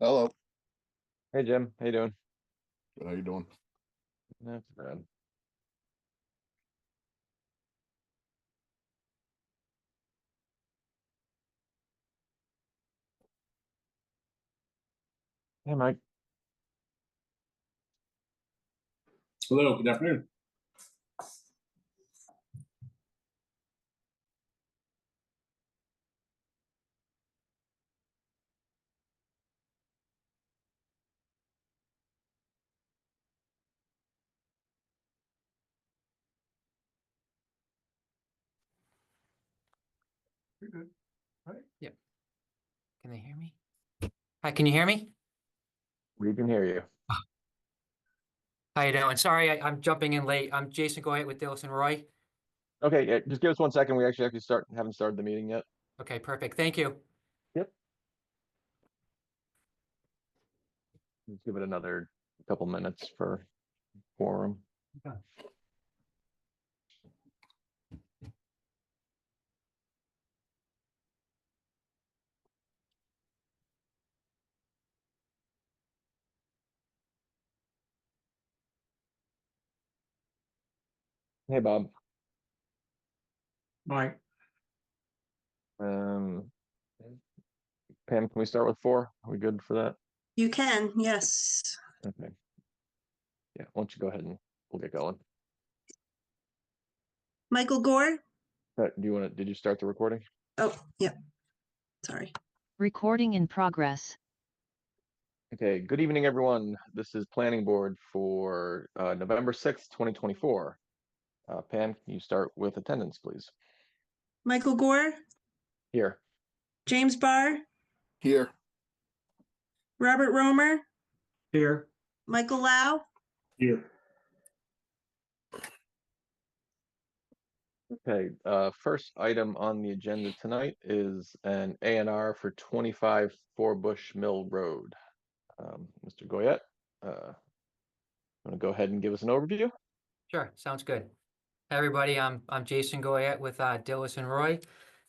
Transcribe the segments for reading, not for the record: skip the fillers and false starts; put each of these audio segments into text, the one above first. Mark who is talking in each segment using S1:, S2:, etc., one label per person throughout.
S1: Hello.
S2: Hey Jim, how you doing?
S1: How you doing?
S2: That's bad. Hey Mike.
S3: Hello, good afternoon.
S1: You're good. Right?
S4: Yep. Can they hear me? Hi, can you hear me?
S2: We can hear you.
S4: How you doing? Sorry, I'm jumping in late. I'm Jason Goyette with Dillis and Roy.
S2: Okay, yeah, just give us 1 second. We actually haven't started the meeting yet.
S4: Okay, perfect. Thank you.
S2: Yep. Let's give it another couple minutes for quorum.
S4: Okay.
S2: Hey Bob.
S3: Mike.
S2: Um, Pam, can we start with 4? Are we good for that?
S5: You can, yes.
S2: Okay. Yeah, why don't you go ahead and we'll get going.
S5: Michael Gore?
S2: Did you start the recording?
S5: Oh, yep. Sorry.
S6: Recording in progress.
S2: Okay, good evening, everyone. This is Planning Board for November 6th, 2024. Pam, can you start with attendance, please?
S5: Michael Gore?
S2: Here.
S5: James Barr?
S1: Here.
S5: Robert Romer?
S3: Here.
S5: Michael Lau?
S3: Here.
S2: Okay, first item on the agenda tonight is an A&R for 25 Bush Mill Road. Mr. Goyette, want to go ahead and give us an overview?
S4: Sure, sounds good. Hey everybody, I'm Jason Goyette with Dillis and Roy,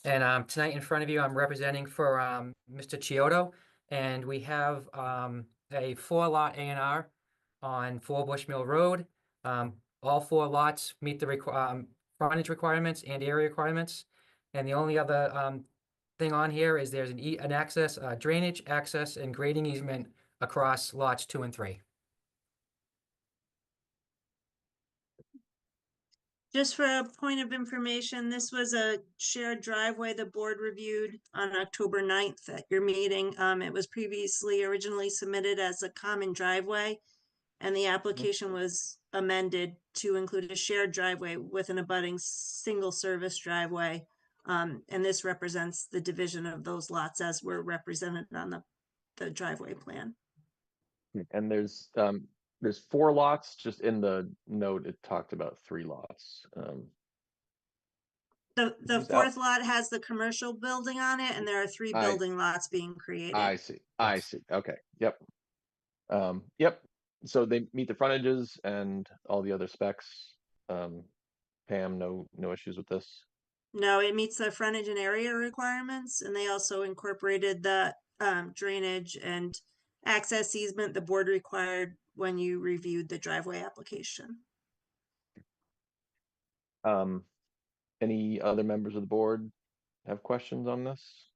S4: and tonight in front of you I'm representing for Mr. Chiodo, and we have a 4-lot A&R on 4 Bush Mill Road. All 4 lots meet the frontage requirements and area requirements, and the only other thing on here is there's an access, drainage, access, and grading easement across lots 2 and 3.
S5: Just for a point of information, this was a shared driveway the board reviewed on October 9th at your meeting. It was previously originally submitted as a common driveway, and the application was amended to include a shared driveway with an abutting single service driveway. And this represents the division of those lots as were represented on the driveway plan.
S2: And there's 4 lots. Just in the note, it talked about 3 lots.
S5: The
S2: Just
S5: fourth lot has the commercial building on it, and there are 3 building lots being created.
S2: I see. Okay. Yep. Yep. So they meet the frontages and all the other specs. Pam, no issues with this.
S5: No, it meets the frontage and area requirements, and they also incorporated the drainage and access easement the board required when you reviewed the driveway application.
S2: Any other members of the board have questions on this?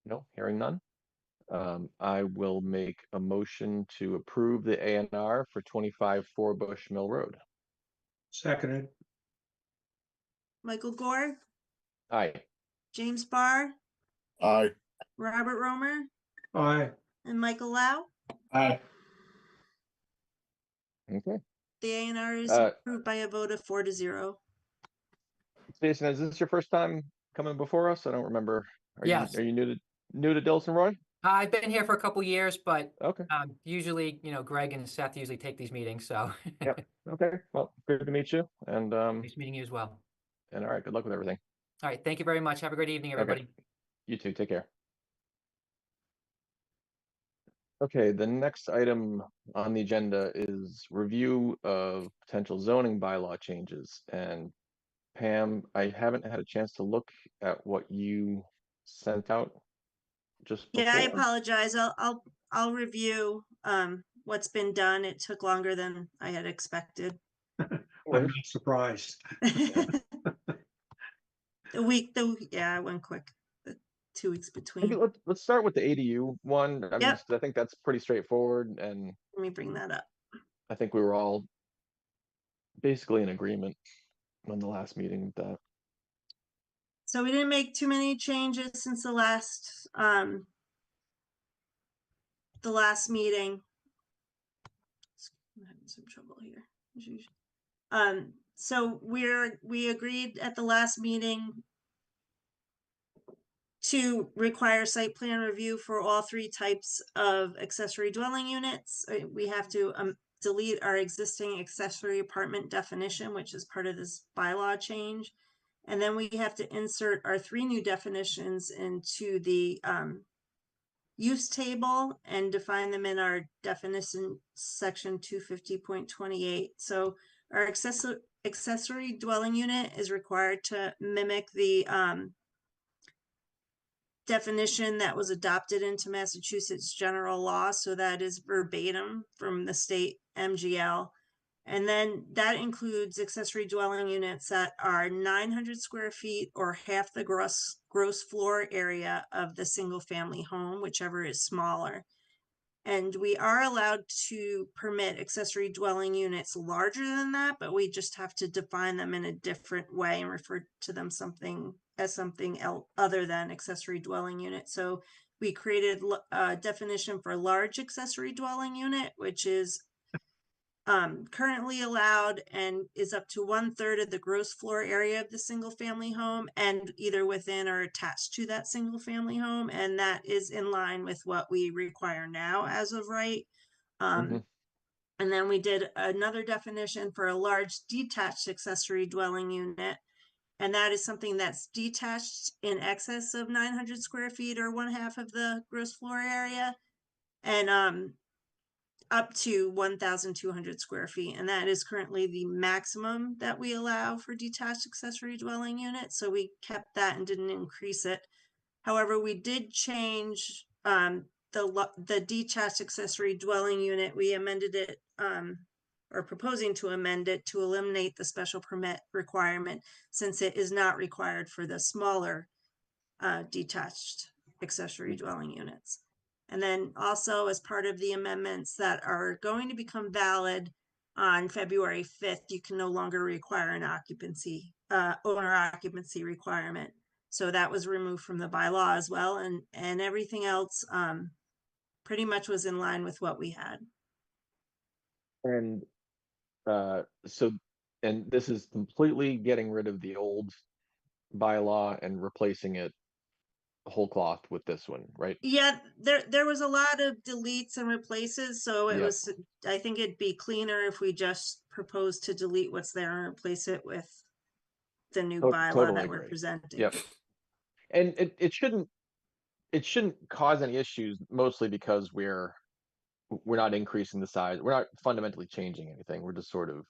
S2: No, hearing none. I will make a motion to approve the A&R for 25 Bush Mill Road.
S3: Seconded.
S5: Michael Gore,
S2: Aye.
S5: James Barr,
S1: Aye.
S5: Robert Romer,
S3: Aye.
S5: and Michael Lau.
S3: Aye.
S2: Okay.
S5: The A&R is approved by a vote of 4-0.
S2: Jason, is this your first time coming before us? I don't remember.
S4: Yes.
S2: Are you new to Dillis and Roy?
S4: I've been here for a couple years, but
S2: Okay.
S4: usually, Greg and Seth usually take these meetings, so.
S2: Yep. Okay. Well, good to meet you. And
S4: Nice meeting you as well.
S2: all right, good luck with everything.
S4: All right, thank you very much. Have a great evening, everybody.
S2: Okay. You too. Take care. Okay, the next item on the agenda is review of potential zoning bylaw changes. And Pam, I haven't had a chance to look at what you sent out just
S5: Yeah, I
S2: before.
S5: apologize. I'll review, what's been done. It took longer than I had expected.
S3: I'm
S2: Or-
S3: not surprised.
S5: Yeah, I went quick, the 2 weeks
S2: Maybe
S5: between.
S2: let's start with the ADU one. I mean,
S5: Yep.
S2: I think that's pretty straightforward, and
S5: Let me bring that up.
S2: I think we were all basically in agreement on the last meeting with that.
S5: So we didn't make too many changes since the last meeting. I'm having some trouble here. as usual. So we agreed at the last meeting to require site plan review for all 3 types of accessory dwelling units. We have to delete our existing accessory apartment definition, which is part of this bylaw change. And then we have to insert our 3 new definitions into the use table and define them in our definition section 250.28. So our accessory dwelling unit is required to mimic the definition that was adopted into Massachusetts general law. So that is verbatim from the state MGL. And then that includes accessory dwelling units that are 900 square feet or half the gross floor area of the single family home, whichever is smaller. And we are allowed to permit accessory dwelling units larger than that, but we just have to define them in a different way and refer to them as something else other than accessory dwelling unit. So we created a definition for large accessory dwelling unit, which is currently allowed and is up to 1/3 of the gross floor area of the single family home and either within or attached to that single family home. And that is in line with what we require now as of right.
S2: Mhm.
S5: And then we did another definition for a large detached accessory dwelling unit. And that is something that's detached in excess of 900 square feet or 1/2 of the gross floor area. And up to 1,200 square feet. And that is currently the maximum that we allow for detached accessory dwelling units. So we kept that and didn't increase it. However, we did change the detached accessory dwelling unit. We amended it or proposing to amend it to eliminate the special permit requirement since it is not required for the smaller detached accessory dwelling units. And then also as part of the amendments that are going to become valid on February 5th, you can no longer require an owner occupancy requirement. So that was removed from the bylaw as well. And everything else pretty much was in line with what we had.
S2: And so, and this is completely getting rid of the old bylaw and replacing it whole cloth with this one, right?
S5: Yeah, there was a lot of deletes and replaces, so it
S2: Yep.
S5: was, I think it'd be cleaner if we just propose to delete what's there and replace it with the new bylaw
S2: Totally
S5: that we're
S2: agree.
S5: presenting.
S2: Yep. And it shouldn't cause any issues, mostly because we're not increasing the size. We're not fundamentally changing anything. We're just sort of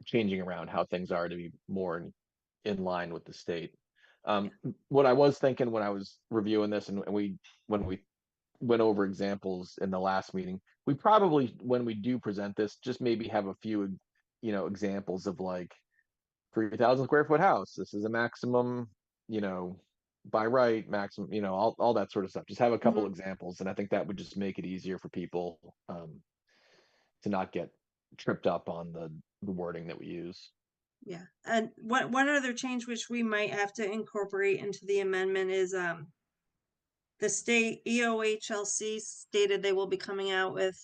S2: changing around how things are to be more in line with the state. What I was thinking when I was reviewing this and when we went over examples in the last meeting, we probably, when we do present this, just maybe have a few, examples of like 3,000 square foot house. This is a maximum, by right, maximum, all that sort of stuff. Just have a couple examples, and I think that would just make it easier for people to not get tripped up on the wording that we use.
S5: Yeah, and one other change which we might have to incorporate into the amendment is the state EOHLC stated they will be coming out with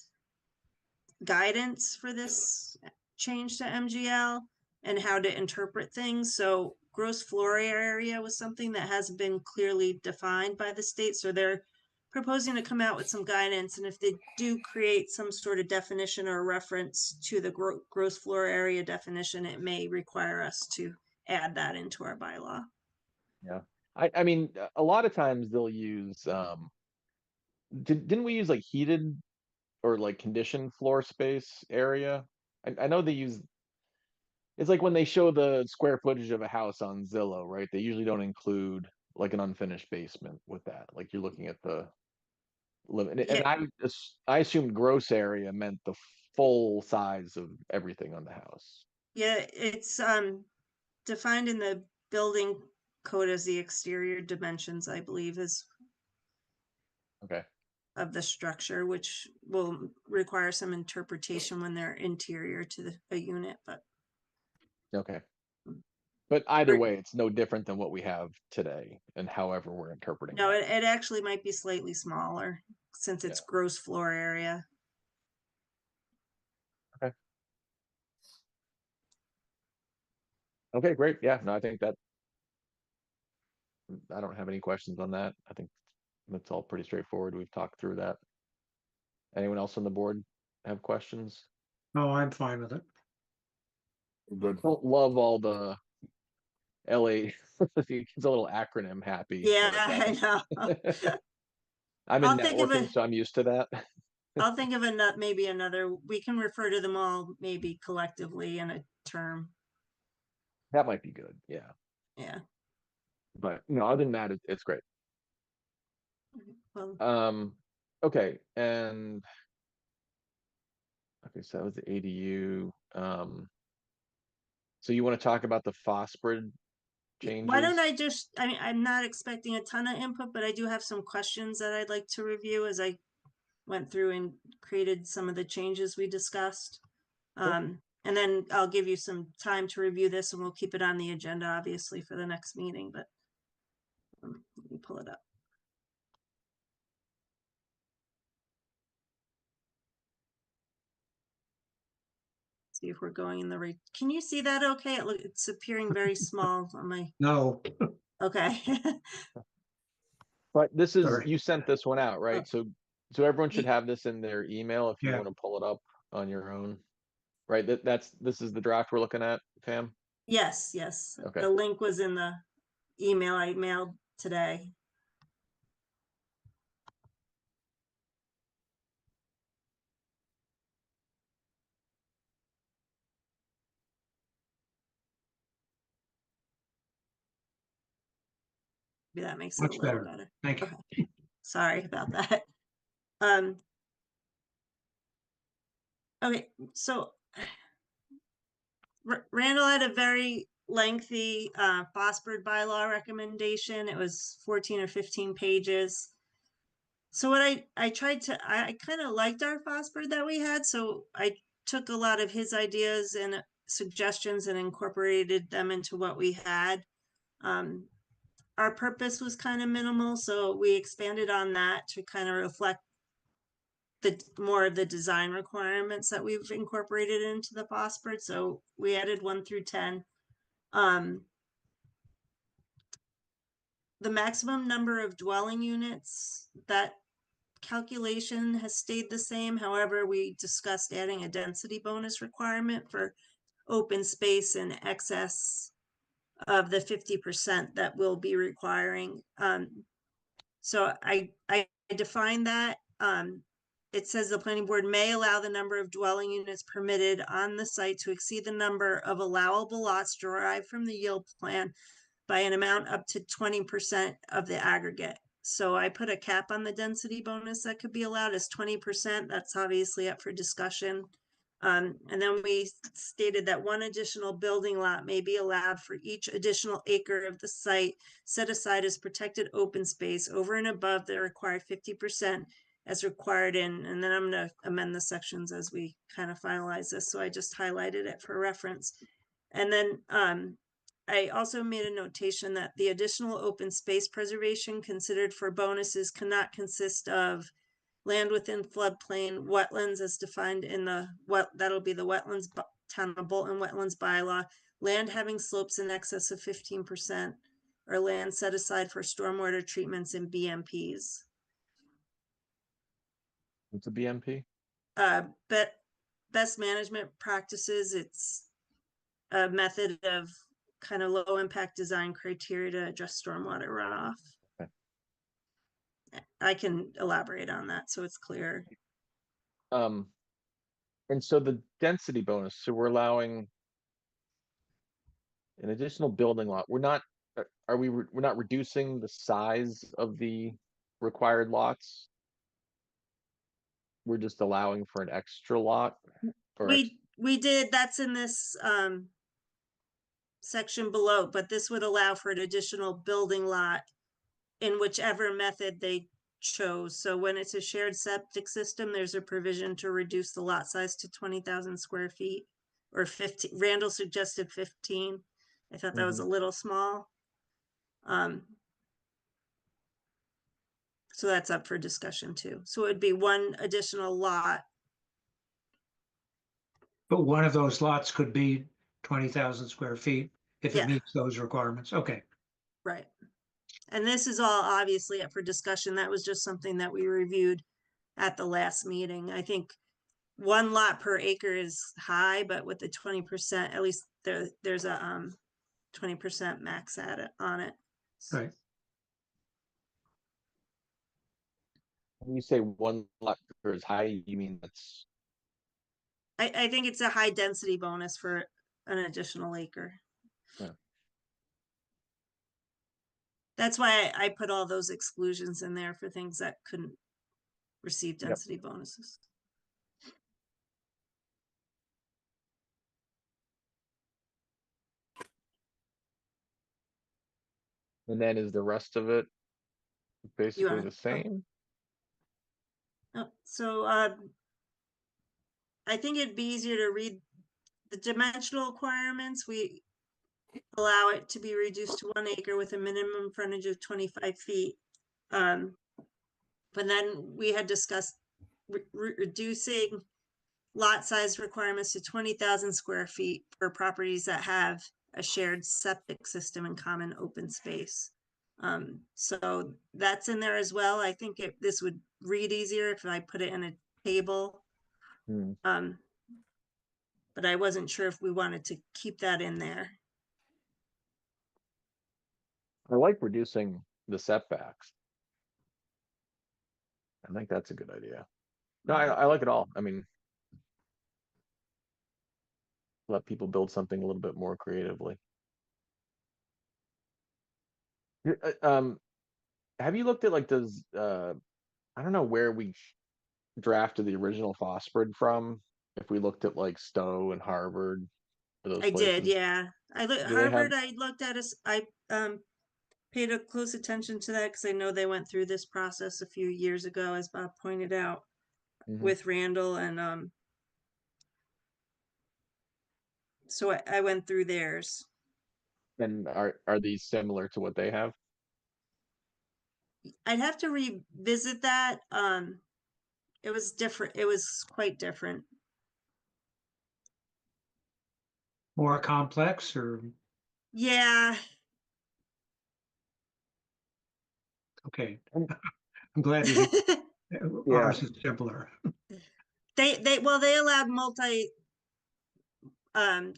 S5: guidance for this change to MGL and how to interpret things. So gross floor area was something that hasn't been clearly defined by the state. So they're proposing to come out with some guidance. And if they do create some sort of definition or reference to the gross floor area definition, it may require us to add that into our bylaw.
S2: Yeah. I mean, a lot of times they'll use, didn't we use like heated or like conditioned floor space area? I know they use It's like when they show the square footage of a house on Zillow, right? They usually don't include like an unfinished basement with that. Like you're looking at the limit. And
S5: Yeah.
S2: I assumed gross area meant the full size of everything on the house.
S5: Yeah, it's defined in the building code as the exterior dimensions, I believe, is
S2: Okay.
S5: of the structure, which will require some interpretation when they're interior to a unit, but
S2: Okay. But either
S5: Right.
S2: way, it's no different than what we have today and however we're interpreting
S5: no,
S2: that.
S5: it actually might be slightly smaller since it's gross floor area.
S2: Okay, great. Yeah, no, I think that I don't have any questions on that. I think that's all pretty straightforward. We've talked through that. Anyone else on the board have questions?
S3: No, I'm fine with it.
S1: Good.
S2: Don't love all the LA, it's a little acronym happy.
S5: Yeah,
S2: but
S5: I know.
S2: I'm in
S5: I'll think of
S2: networking,
S5: it.
S2: so I'm used to that.
S5: I'll think of maybe another, we can refer to them all maybe collectively in a term.
S2: That might be good, yeah.
S5: Yeah.
S2: But no, other than that, it's great.
S5: Well,
S2: Okay, and okay, so that was the ADU. So you want to talk about the phosphid changes?
S5: why don't I just, I mean, I'm not expecting a ton of input, but I do have some questions that I'd like to review as I went through and created some of the changes we discussed.
S2: Sure.
S5: And then I'll give you some time to review this and we'll keep it on the agenda, obviously, for the next meeting, but let me pull it up. See if we're going in the right, can you see that okay? It's appearing very small on my,
S3: No,
S5: okay.
S2: But this is,
S3: Sorry.
S2: you sent this one out, right? So everyone should
S5: Ye-
S2: have this in their email if you
S3: Yeah.
S2: want to pull it up on your own. Right, this is the draft we're looking at, Pam?
S5: Yes, yes.
S2: Okay.
S5: The link was in the email I mailed today. Maybe that makes it a
S3: much
S5: little
S3: better.
S5: better.
S3: Thank you.
S5: Okay. Sorry about that. Um, okay, so Randall had a very lengthy phosphid bylaw recommendation. It was 14 or 15 pages. So what I tried to, I kind of liked our phosphid that we had, so I took a lot of his ideas and suggestions and incorporated them into what we had. Our purpose was kind of minimal, so we expanded on that to kind of reflect the more of the design requirements that we've incorporated into the phosphid. So we added 1 through 10. The maximum number of dwelling units, that calculation has stayed the same. However, we discussed adding a density bonus requirement for open space in excess of the 50% that we'll be requiring. So I defined that. It says the planning board may allow the number of dwelling units permitted on the site to exceed the number of allowable lots derived from the yield plan by an amount up to 20% of the aggregate. So I put a cap on the density bonus that could be allowed as 20%. That's obviously up for discussion. And then we stated that 1 additional building lot may be allowed for each additional acre of the site set aside as protected open space over and above the required 50% as required in, and then I'm going to amend the sections as we kind of finalize this. So I just highlighted it for reference. And then I also made a notation that the additional open space preservation considered for bonuses cannot consist of land within floodplain, wetlands as defined in the that'll be the wetlands town of Bolton wetlands bylaw, land having slopes in excess of 15%, or land set aside for stormwater treatments and BMPs.
S2: It's a BMP?
S5: But best management practices, it's a method of kind of low impact design criteria to address stormwater runoff.
S2: Okay.
S5: I can elaborate on that so it's clear.
S2: And so the density bonus, so we're allowing an additional building lot, we're not, are we, we're not reducing the size of the required lots? We're just allowing for an extra lot? Or
S5: We did, that's in this, section below, but this would allow for an additional building lot in whichever method they chose. So when it's a shared septic system, there's a provision to reduce the lot size to 20,000 square feet or 15. Randall suggested 15. I thought that was a little small. So that's up for discussion too. So it would be one additional lot.
S3: But one of those lots could be 20,000 square feet if
S5: Yeah.
S3: it meets those requirements. Okay.
S5: Right. And this is all obviously up for discussion. That was just something that we reviewed at the last meeting. I think one lot per acre is high, but with the 20%, at least there's a 20% max at it on it.
S3: Right.
S2: when you say one lot per is high, you mean that's,
S5: I think it's a high density bonus for an additional acre.
S2: Yeah.
S5: That's why I put all those exclusions in there for things that couldn't receive
S2: Yep.
S5: density bonuses.
S2: and then is the rest of it basically
S5: are-
S2: the same?
S5: Oh, so I think it'd be easier to read the dimensional requirements. We allow it to be reduced to 1 acre with a minimum frontage of 25 feet. But then we had discussed reducing lot size requirements to 20,000 square feet for properties that have a shared septic system and common open space. So that's in there as well. I think this would read easier if I put it in a table.
S2: Hmm.
S5: But I wasn't sure if we wanted to keep that in there.
S2: I like reducing the setbacks. I think that's a good idea. No, I like it all. I mean, let people build something a little bit more creatively. Have you looked at like does I don't know where we drafted the original Fosford from? If we looked at like Stowe and Harvard, or those
S5: I did,
S2: places.
S5: yeah. I looked
S2: Do they have-
S5: Harvard, I looked at us, I paid a close attention to that because I know they went through this process a few years ago, as Bob pointed out,
S2: Mhm.
S5: with Randall, and so I went through theirs.
S2: And are these similar to what they have?
S5: I'd have to revisit that. It was different. It was quite different.
S3: More complex or,
S5: Yeah,
S3: okay. I'm glad you think
S2: Yeah.
S3: ours is simpler.
S5: they allowed multi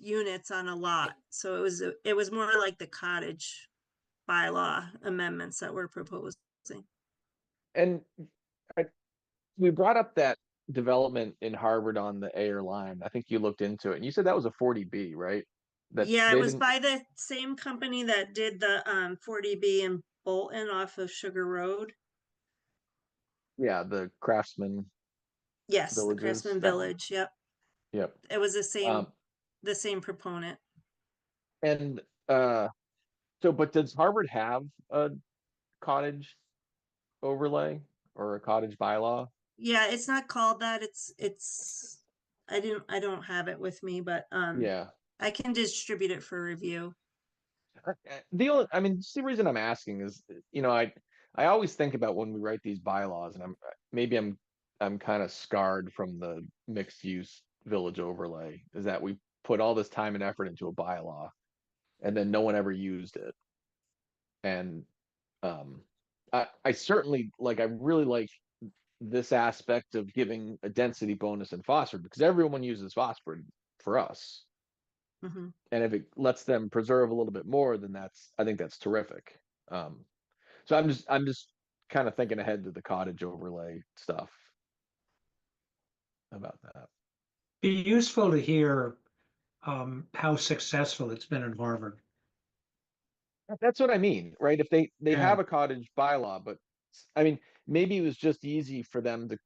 S5: units on a lot, so it was more like the cottage bylaw amendments that were proposing.
S2: And we brought up that development in Harvard on the Ayer line. I think you looked into it and you said that was a 40B, right? That
S5: Yeah,
S2: they
S5: it was
S2: didn't-
S5: by the same company that did the 40B in Bolton off of Sugar Road.
S2: Yeah, the Craftsman.
S5: Yes, the
S2: Villages,
S5: Craftsman
S2: that-
S5: Village. Yep,
S2: Yep.
S5: it was the
S2: Um,
S5: same proponent.
S2: and so, but does Harvard have a cottage overlay or a cottage bylaw?
S5: Yeah, it's not called that. It's. I don't have it with me, but
S2: Yeah.
S5: I can distribute it for review.
S2: The only, I mean, just the reason I'm asking is, you know, I always think about when we write these bylaws, and I'm kind of scarred from the mixed use village overlay, is that we put all this time and effort into a bylaw, and then no one ever used it. And I certainly like, I really like this aspect of giving a density bonus in Fosford because everyone uses Fosford for us.
S5: Mhm.
S2: And if it lets them preserve a little bit more, then I think that's terrific. So I'm just kind of thinking ahead to the cottage overlay stuff about that.
S3: Be useful to hear how successful it's been in Harvard.
S2: That's what I mean, right? If they
S3: Yeah.
S2: have a cottage bylaw, but I mean, maybe it was just easy for them to,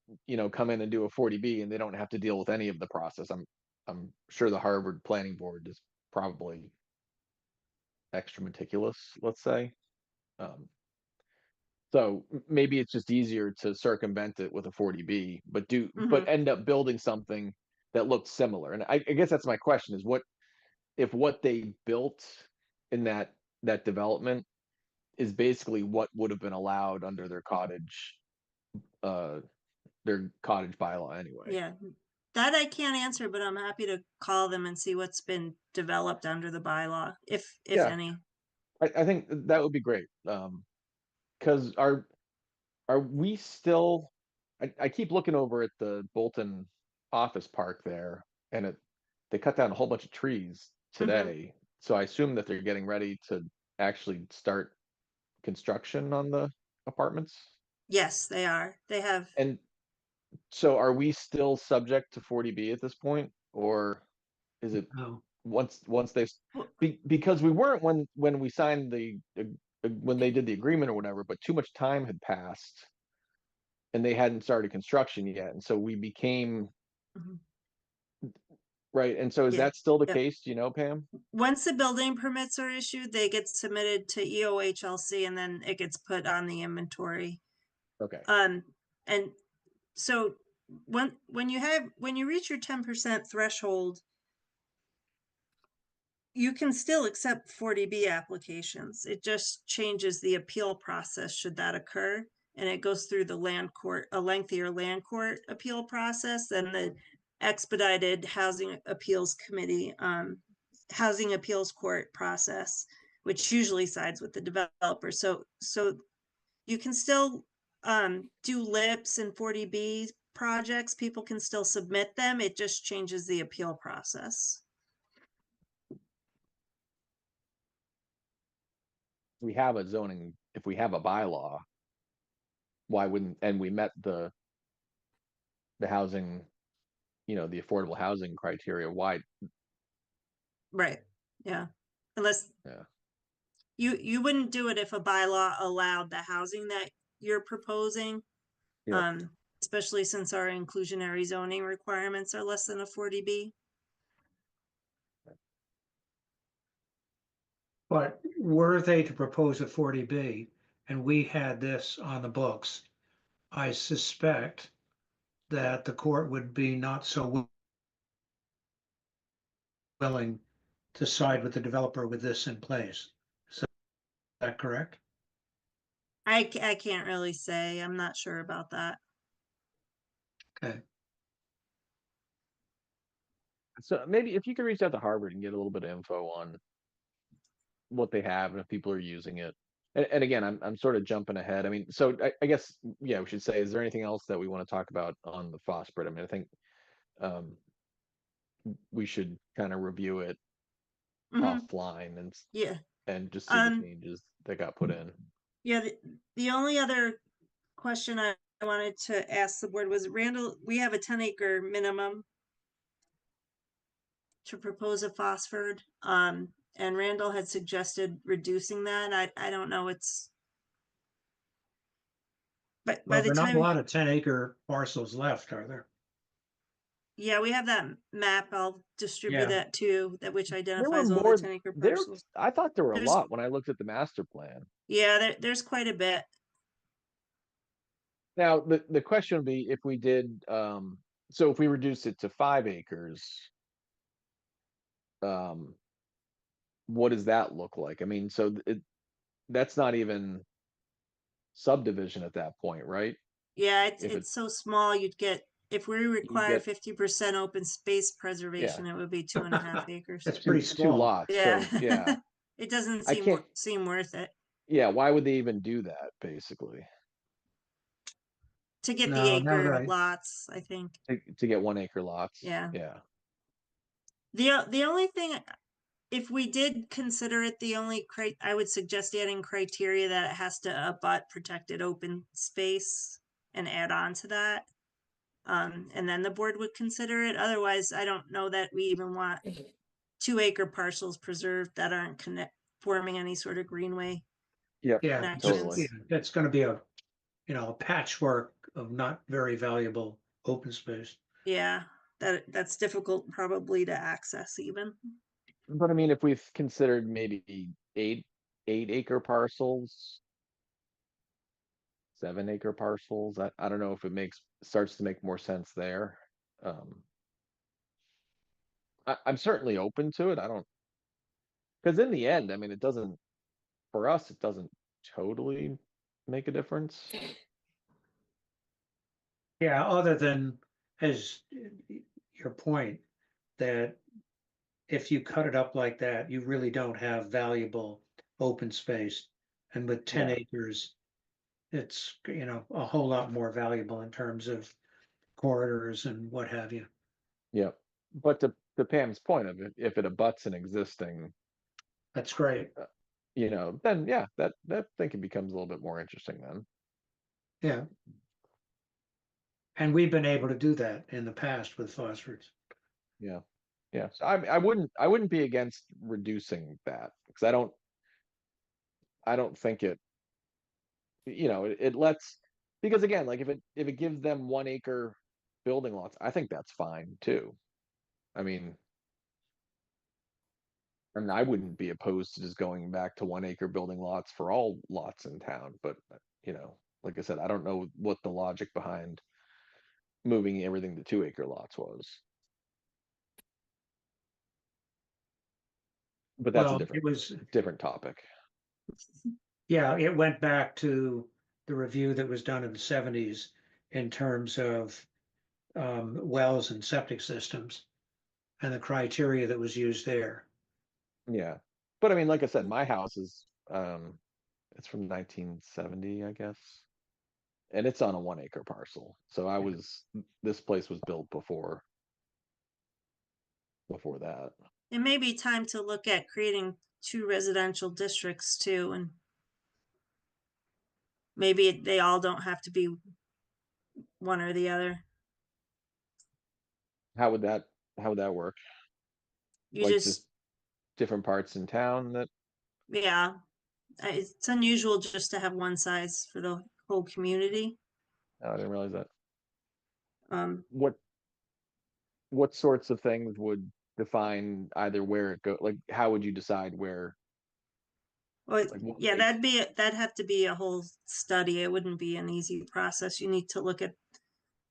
S2: come in and do a 40B and they don't have to deal with any of the process. I'm sure the Harvard Planning Board is probably extra meticulous, let's say. So maybe it's just easier to circumvent it with a 40B, but end up building something that looks similar. And I guess that's my question is what they built in that development is basically what would have been allowed under their cottage bylaw anyway.
S5: Yeah, that I can't answer, but I'm happy to call them and see what's been developed under the bylaw, if
S2: Yeah.
S5: any.
S2: I think that would be great. Because are we still? I keep looking over at the Bolton office park there, and they cut down a whole bunch of trees today. So I assume that they're getting ready to actually start construction on the apartments.
S5: Yes, they are. They have,
S2: And so are we still subject to 40B at this point, or is it
S3: No.
S2: once they
S5: Well-
S2: because we weren't when we signed when they did the agreement or whatever, but too much time had passed and they hadn't started construction yet, and so we became
S5: Mhm.
S2: right. And so is
S5: Yeah.
S2: that still the
S5: Yep.
S2: case? Do you know, Pam?
S5: once the building permits are issued, they get submitted to EOHLC and then it gets put on the inventory.
S2: Okay.
S5: And so when you reach your 10% threshold, you can still accept 40B applications. It just changes the appeal process should that occur. And it goes through the land court, a lengthier land court appeal process than the expedited housing appeals committee, housing appeals court process, which usually sides with the developer. So you can still do LIPs and 40B projects. People can still submit them. It just changes the appeal process.
S2: We have a zoning, if we have a bylaw, why wouldn't, and we met the housing, the affordable housing criteria, why?
S5: Right, yeah. Unless
S2: Yeah.
S5: you wouldn't do it if a bylaw allowed the housing that you're proposing.
S2: Yeah.
S5: Especially since our inclusionary zoning requirements are less than a 40B.
S3: But were they to propose a 40B and we had this on the books, I suspect that the court would be not so willing to side with the developer with this in place. Is that correct?
S5: I can't really say. I'm not sure about that.
S3: Okay.
S2: So maybe if you could reach out to Harvard and get a little bit of info on what they have and if people are using it. And again, I'm sort of jumping ahead. I mean, so I guess, yeah, we should say, is there anything else that we want to talk about on the Fossbrit? I mean, I think we should kind of review it offline
S5: Yeah.
S2: and just see the changes that got put in.
S5: Yeah, the only other question I wanted to ask the board was, Randall, we have a 10-acre minimum to propose a phosphid. And Randall had suggested reducing that. I don't know, but by
S3: Well,
S5: the
S3: there are not a
S5: time,
S3: lot of 10-acre parcels left, are there?
S5: yeah, we have that map. I'll distribute
S3: Yeah.
S5: that too, that which
S2: There were
S5: identifies all the
S2: more
S5: 10-acre
S2: there.
S5: parcels.
S2: I thought there were a
S5: There's-
S2: lot when I looked at the master plan.
S5: Yeah, there's quite a bit.
S2: Now, the question would be if we did, so if we reduced it to 5 acres, what does that look like? I mean, so that's not even subdivision at that point, right?
S5: Yeah,
S2: If
S5: it's so small, if we require
S2: get-
S5: 50% open space preservation, it would be 2.5 acres.
S3: That's pretty
S2: two
S3: small.
S2: lots,
S5: Yeah.
S2: so yeah.
S5: It doesn't
S2: I can't-
S5: seem worth it
S2: Yeah, why would they even do that, basically?
S5: to get
S3: No,
S5: the
S3: not
S5: acre
S3: right.
S5: lots, I think.
S2: To get 1 acre lots?
S5: Yeah.
S2: Yeah.
S5: The only thing, if we did consider it, I would suggest adding criteria that it has to abut protected open space and add on to that. And then the board would consider it. Otherwise, I don't know that we even want 2-acre parcels preserved that aren't forming any sort of greenway.
S2: Yep,
S3: Yeah,
S5: Connections.
S3: yeah, that's gonna be a, a patchwork of not very valuable open space.
S5: Yeah, that's difficult probably to access even.
S2: but I mean, if we've considered maybe 8 acre parcels. 7 acre parcels, I don't know if it starts to make more sense there. I'm certainly open to it, I don't. Cause in the end, I mean, for us, it doesn't totally make a difference.
S3: Yeah, other than as your point that if you cut it up like that, you really don't have valuable open space. And with 10
S2: Yeah.
S3: acres, it's, a whole lot more valuable in terms of corridors and what have you.
S2: Yep, but to Pam's point of it, if it abuts an existing,
S3: That's great.
S2: then yeah, that thing becomes a little bit more interesting then.
S3: Yeah. And we've been able to do that in the past with phosphorus.
S2: Yeah, yeah, so I wouldn't be against reducing that, because I don't think it lets, because again, like if it gives them 1 acre building lots, I think that's fine too. I mean, and I wouldn't be opposed to just going back to 1 acre building lots for all lots in town, but like I said, I don't know what the logic behind moving everything to 2 acre lots was. But that's a
S3: Well, it was,
S2: different topic.
S3: yeah, it went back to the review that was done in the 70s in terms of wells and septic systems and the criteria that was used there.
S2: Yeah, but I mean, like I said, my house is it's from 1970, I guess. And it's on a 1 acre parcel. So this place was built before that.
S5: It may be time to look at creating 2 residential districts too, and maybe they all don't have to be one or the other.
S2: How would that work?
S5: You
S2: Like
S5: just,
S2: different parts in town that,
S5: yeah, it's unusual just to have one size for the whole community.
S2: I didn't realize that.
S5: Um,
S2: What sorts of things would define either where it go, like how would you decide where?
S5: well,
S2: Like what
S5: yeah,
S2: makes-
S5: that'd have to be a whole study. It wouldn't be an easy process. You need to look at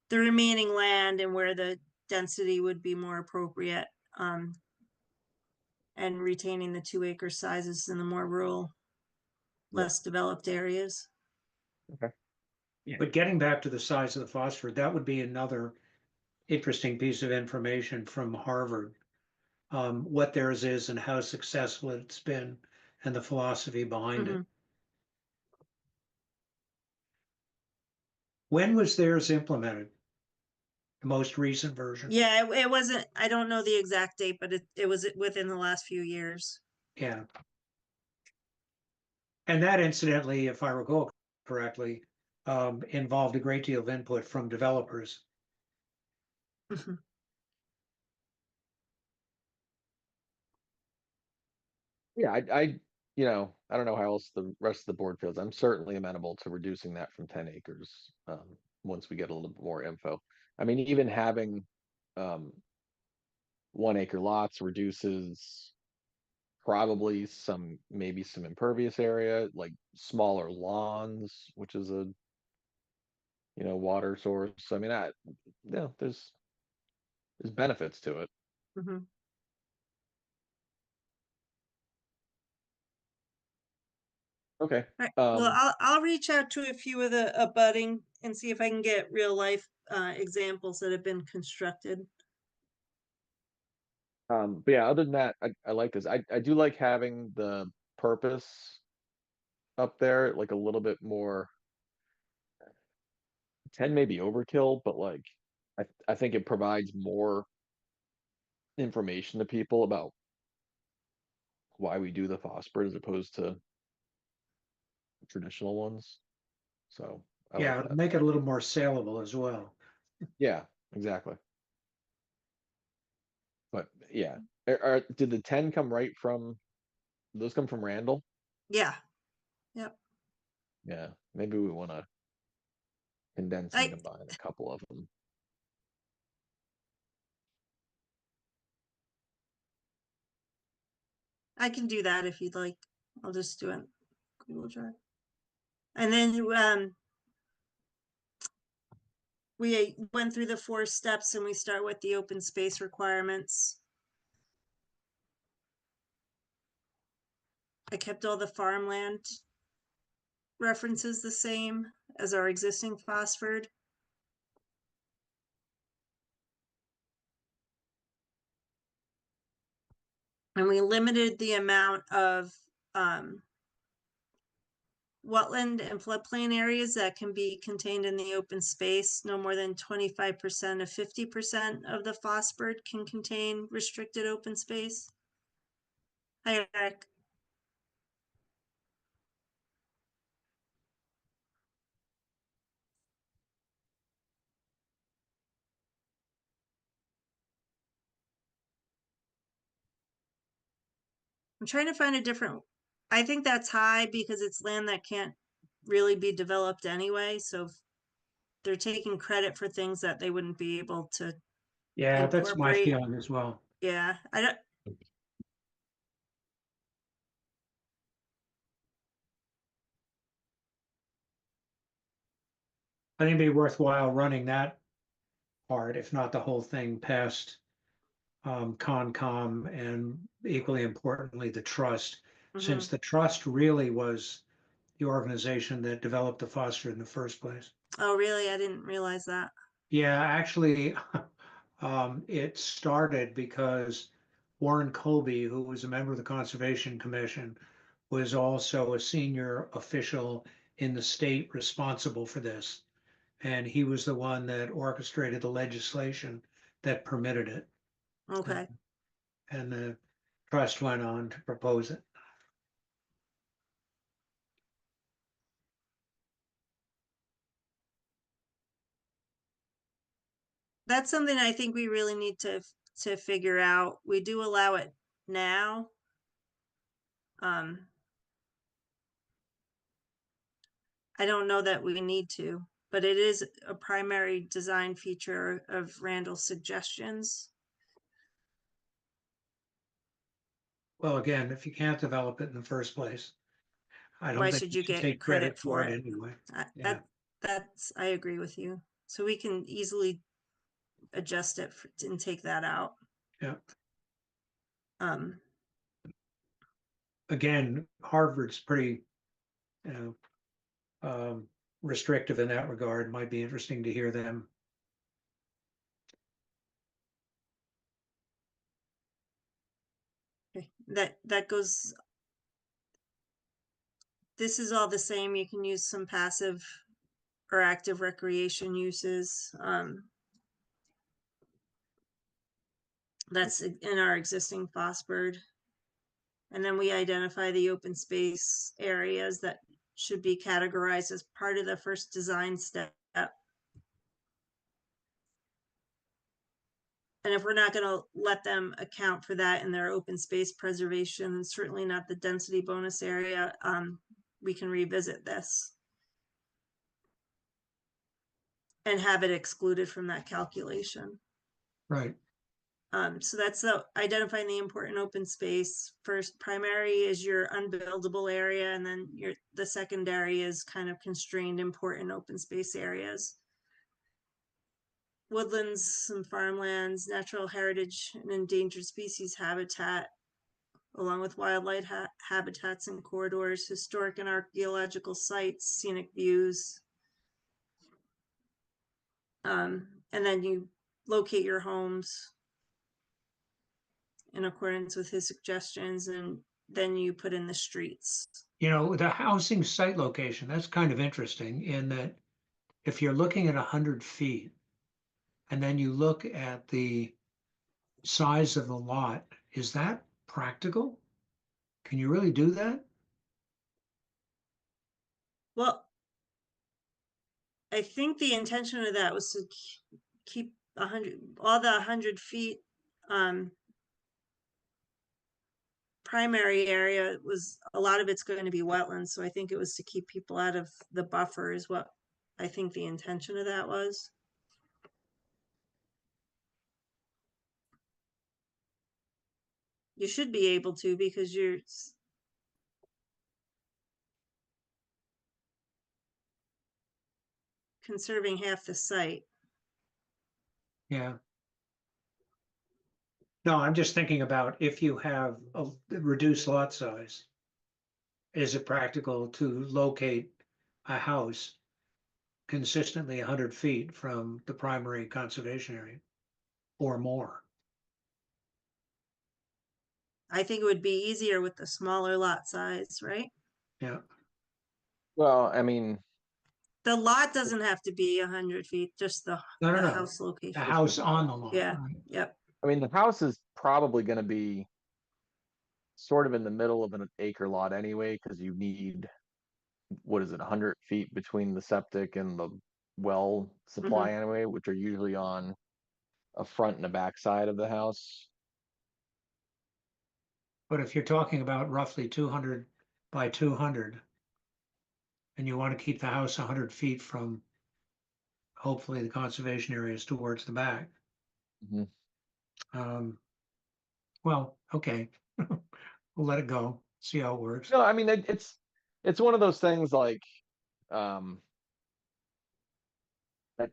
S5: the remaining land and where the density would be more appropriate. And retaining the 2 acre sizes in the more rural,
S2: Yeah.
S5: less developed areas.
S3: But getting back to the size of the phosphor, that would be another interesting piece of information from Harvard. What theirs is and how successful it's been and the philosophy behind it.
S5: Mhm.
S3: When was theirs implemented? The most recent version?
S5: Yeah, it wasn't, I don't know the exact date, but it was within the last few years.
S3: Yeah. And that incidentally, if I recall correctly, involved a great deal of input from developers.
S5: Mhm.
S2: Yeah, I don't know how else the rest of the board feels. I'm certainly amenable to reducing that from 10 acres. Once we get a little bit more info. I mean, even having 1 acre lots reduces probably maybe some impervious area, like smaller lawns, which is a water source. I mean, there's benefits to it.
S5: Mhm.
S2: Okay.
S5: Alright, well, I'll reach out to a few of the abutting and see if I can get real life examples that have been constructed.
S2: But yeah, other than that, I like this. I do like having the purpose up there, like a little bit more. 10 may be overkill, but like I think it provides more information to people about why we do the phosphorus as opposed to traditional ones. So I like
S3: Yeah,
S2: that.
S3: make it a little more saleable as well.
S2: Yeah, exactly. But yeah, did the 10 come right from those come from Randall?
S5: Yeah,
S2: Yeah, maybe we wanna condense and
S5: I-
S2: combine a couple of them.
S5: I can do that if you'd like. I'll just do it. Google Drive. And then, we went through the 4 steps and we start with the open space requirements. I kept all the farmland references the same as our existing phosphid. And we limited the amount of wetland and floodplain areas that can be contained in the open space. No more than 25% of 50% of the phosphid can contain restricted open space. Hi, Eric. I'm trying to find a different, I think that's high because it's land that can't really be developed anyway, so they're taking credit for things that they wouldn't be able to
S3: Yeah, that's my
S5: incorporate.
S3: feeling as well.
S5: Yeah, I don't,
S3: I think it'd be worthwhile running that part, if not the whole thing, past Concom and equally importantly, the trust, since
S5: mhm.
S3: the trust really was the organization that developed the phosphid in the first place.
S5: Oh, really? I didn't realize that.
S3: Yeah, actually, it started because Warren Colby, who was a member of the Conservation Commission, was also a senior official in the state responsible for this. And he was the one that orchestrated the legislation that permitted it.
S5: Okay.
S3: And the trust went on to propose it.
S5: That's something I think we really need to figure out. We do allow it now. I don't know that we need to, but it is a primary design feature of Randall's suggestions.
S3: Well, again, if you can't develop it in the first place, I
S5: Why
S3: don't think
S5: should
S3: you
S5: you
S3: should
S5: get
S3: take
S5: credit
S3: credit
S5: for
S3: for it
S5: it?
S3: anyway. Yeah.
S5: That's, I agree with you. So we can easily adjust it and take that out.
S3: Yeah.
S5: Um,
S3: Again, Harvard's pretty, restrictive in that regard. Might be interesting to hear them.
S5: okay, that goes. This is all the same. You can use some passive or active recreation uses. That's in our existing phosphid. And then we identify the open space areas that should be categorized as part of the first design step. And if we're not going to let them account for that in their open space preservation, certainly not the density bonus area, we can revisit this and have it excluded from that calculation.
S3: Right.
S5: So that's identifying the important open space. First, primary is your unbuildable area, and then the secondary is kind of constrained important open space areas. Woodlands, some farmlands, natural heritage and endangered species habitat, along with wildlife habitats and corridors, historic and archaeological sites, scenic views. And then you locate your homes in accordance with his suggestions, and then you put in the streets.
S3: You know, the housing site location, that's kind of interesting in that if you're looking at 100 feet and then you look at the size of the lot, is that practical? Can you really do that?
S5: Well, I think the intention of that was to keep 100, all the 100 feet primary area was, a lot of it's going to be wetlands, so I think it was to keep people out of the buffer is what I think the intention of that was. You should be able to because you're conserving half the site.
S3: Yeah. No, I'm just thinking about if you have a reduced lot size. Is it practical to locate a house consistently 100 feet from the primary conservation area or more?
S5: I think it would be easier with the smaller lot size, right?
S3: Yeah,
S2: Well, I mean,
S5: The lot doesn't have to be 100 feet, just
S3: no,
S5: the
S3: no,
S5: house
S3: the
S5: location.
S3: house on the lot.
S5: Yeah.
S3: right?
S5: Yep.
S2: I mean, the house is probably gonna be sort of in the middle of an acre lot anyway, because you need, what is it, 100 feet between the septic and the well supply anyway, which are usually on a front and a back side of the house.
S3: But if you're talking about roughly 200 by 200, and you want to keep the house 100 feet from hopefully the conservation areas towards the back.
S2: Mhm.
S3: Well, okay. We'll let it go, see how it works.
S2: No, I mean, it's one of those things like, um,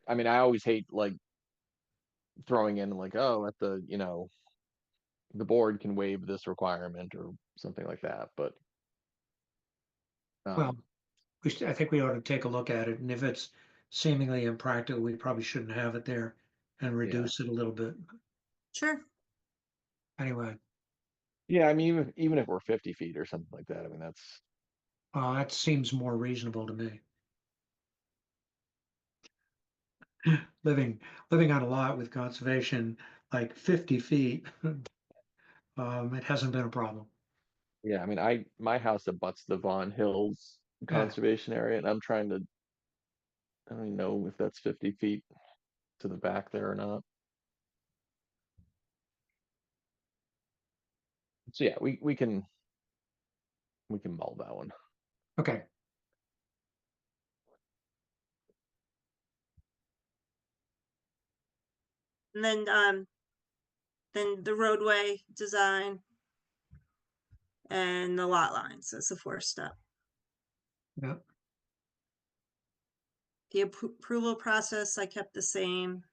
S2: I mean, I always hate like throwing in like, oh, at the, the board can waive this requirement or something like that, but.
S3: Well,
S2: Um,
S3: I think we ought to take a look at it, and if it's seemingly impractical, we probably shouldn't have it there and reduce it a little bit.
S5: Sure.
S3: Anyway,
S2: yeah, I mean, even if we're 50 feet or something like that, I mean, that's,
S3: that seems more reasonable to me. Living on a lot with conservation, like 50 feet, it hasn't been a problem.
S2: yeah, I mean, my house abuts the Vaughn Hills
S3: Yeah.
S2: conservation area, and I'm trying to, I don't even know if that's 50 feet to the back there or not. So yeah, we can mull that one.
S3: Okay,
S5: And then the roadway design and the lot lines. That's the fourth step.
S3: yeah,
S5: The approval process, I kept the same.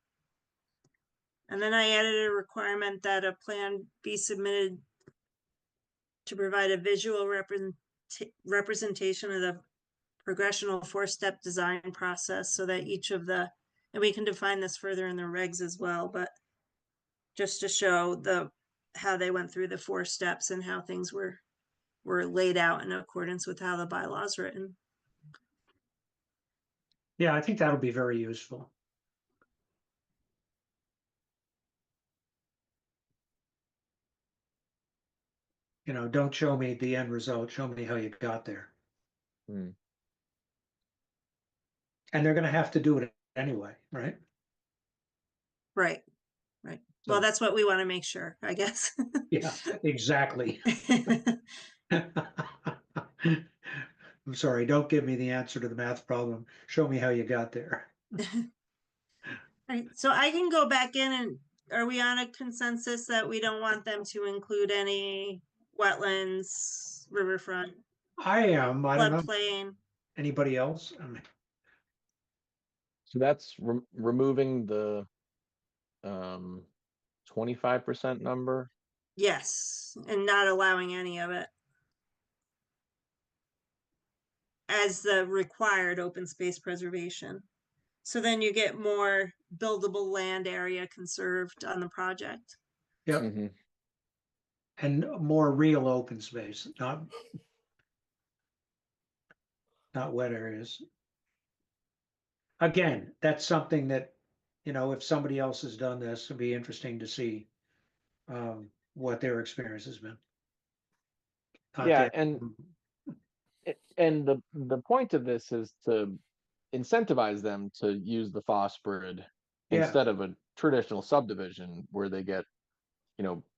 S5: And then I added a requirement that a plan be submitted to provide a visual representation of the progressional four-step design process so that each of the, and we can define this further in the regs as well, but just to show how they went through the 4 steps and how things were laid out in accordance with how the bylaws written.
S3: yeah, I think that'll be very useful. Don't show me the end result, show me how you got there.
S2: Hmm.
S3: And they're gonna have to do it anyway, right?
S5: Right. Well,
S3: So-
S5: that's what we want to make sure, I guess.
S3: Yeah, exactly. I'm sorry, don't give me the answer to the math problem. Show me how you got there.
S5: Right, so I can go back in and are we on a consensus that we don't want them to include any wetlands, riverfront,
S3: I am, I don't know,
S5: floodplain?
S3: anybody else? I mean,
S2: So that's removing the 25% number.
S5: Yes, and not allowing any of it as the required open space preservation. So then you get more buildable land area conserved on the project.
S3: yeah,
S2: Mhm.
S3: and more real open space, not wet areas. Again, that's something that, if somebody else has done this, it'd be interesting to see what their experience has been. Not
S2: Yeah,
S3: that-
S2: and the point of this is to incentivize them to use the phosphid
S3: Yeah.
S2: instead of a traditional subdivision where they get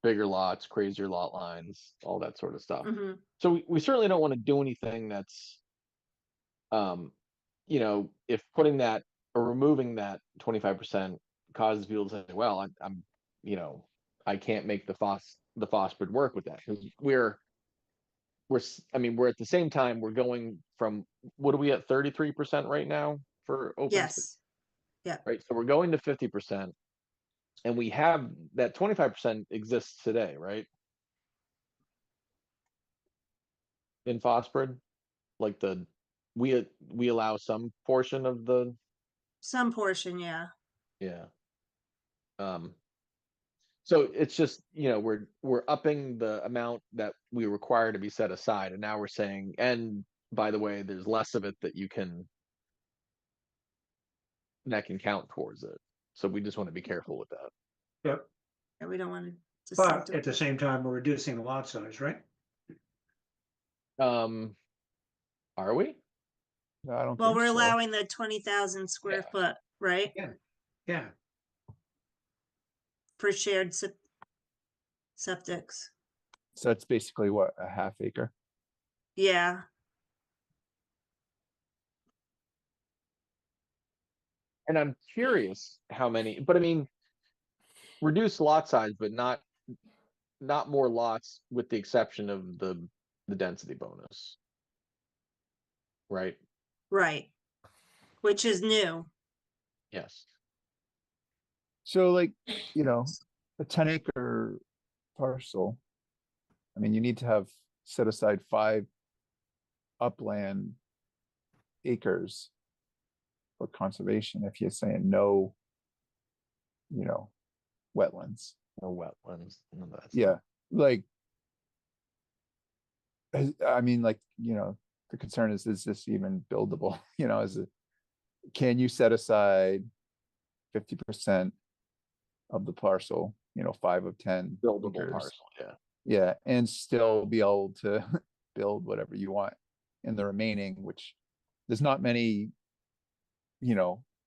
S2: bigger lots, crazier lot lines, all that sort of stuff.
S5: Mhm.
S2: So we certainly don't want to do anything that's, if putting that or removing that 25% causes people to say, well, I'm, I can't make the phosphid work with that, because I mean, we're at the same time, we're going from, what are we at, 33% right now for open space,
S5: Yes,
S2: right? So we're going to 50%, and we have that 25% exists today, right? In phosphid, like we allow some portion of the,
S5: some portion, yeah.
S2: yeah. So it's just, we're upping the amount that we require to be set aside, and now we're saying, and by the way, there's less of it that can count towards it. So we just want to be careful with that.
S3: Yep.
S5: And we don't want to.
S3: But at the same time, we're reducing the lot size, right?
S2: Are we?
S1: No, I don't
S5: Well,
S1: think
S5: we're
S1: so.
S5: allowing the 20,000 square
S2: Yeah.
S5: foot, right?
S3: Yeah.
S5: For shared septics.
S1: So that's basically what, a half acre?
S5: Yeah,
S2: And I'm curious how many, but I mean, reduce lot size, but not more lots, with the exception of the density bonus. Right?
S5: right. Which is new.
S2: Yes.
S1: So like, a 10-acre parcel. I mean, you need to have set aside 5 upland acres for conservation if you're saying no, wetlands.
S2: No wetlands, none of that stuff.
S1: Yeah, like. I mean, like, the concern is this even buildable? Can you set aside 50% of the parcel, 5 of 10
S2: Buildable
S1: acres?
S2: parcel, yeah.
S1: Yeah, and still be able to build whatever you want in the remaining, which there's not many,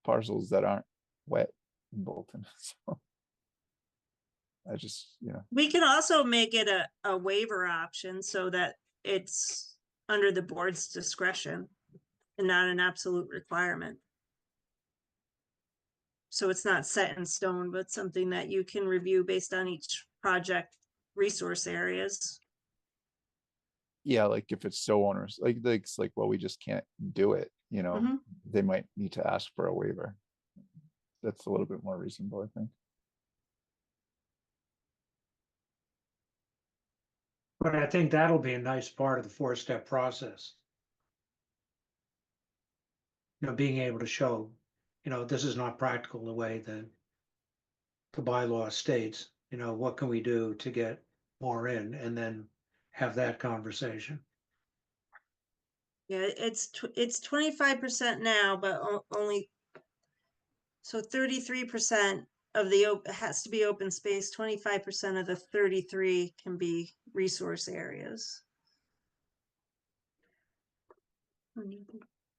S1: parcels that aren't wet in Bolton. So I just,
S5: We can also make it a waiver option so that it's under the board's discretion and not an absolute requirement. So it's not set in stone, but something that you can review based on each project resource areas.
S1: yeah, like if it's so onerous, it's like, well, we just can't do it,
S5: Mhm.
S1: they might need to ask for a waiver. That's a little bit more reasonable, I think.
S3: But I think that'll be a nice part of the 4-step process. Being able to show, this is not practical the way that the bylaw states, what can we do to get more in, and then have that conversation.
S5: Yeah, it's 25% now, but only. So 33% of the has to be open space, 25% of the 33 can be resource areas.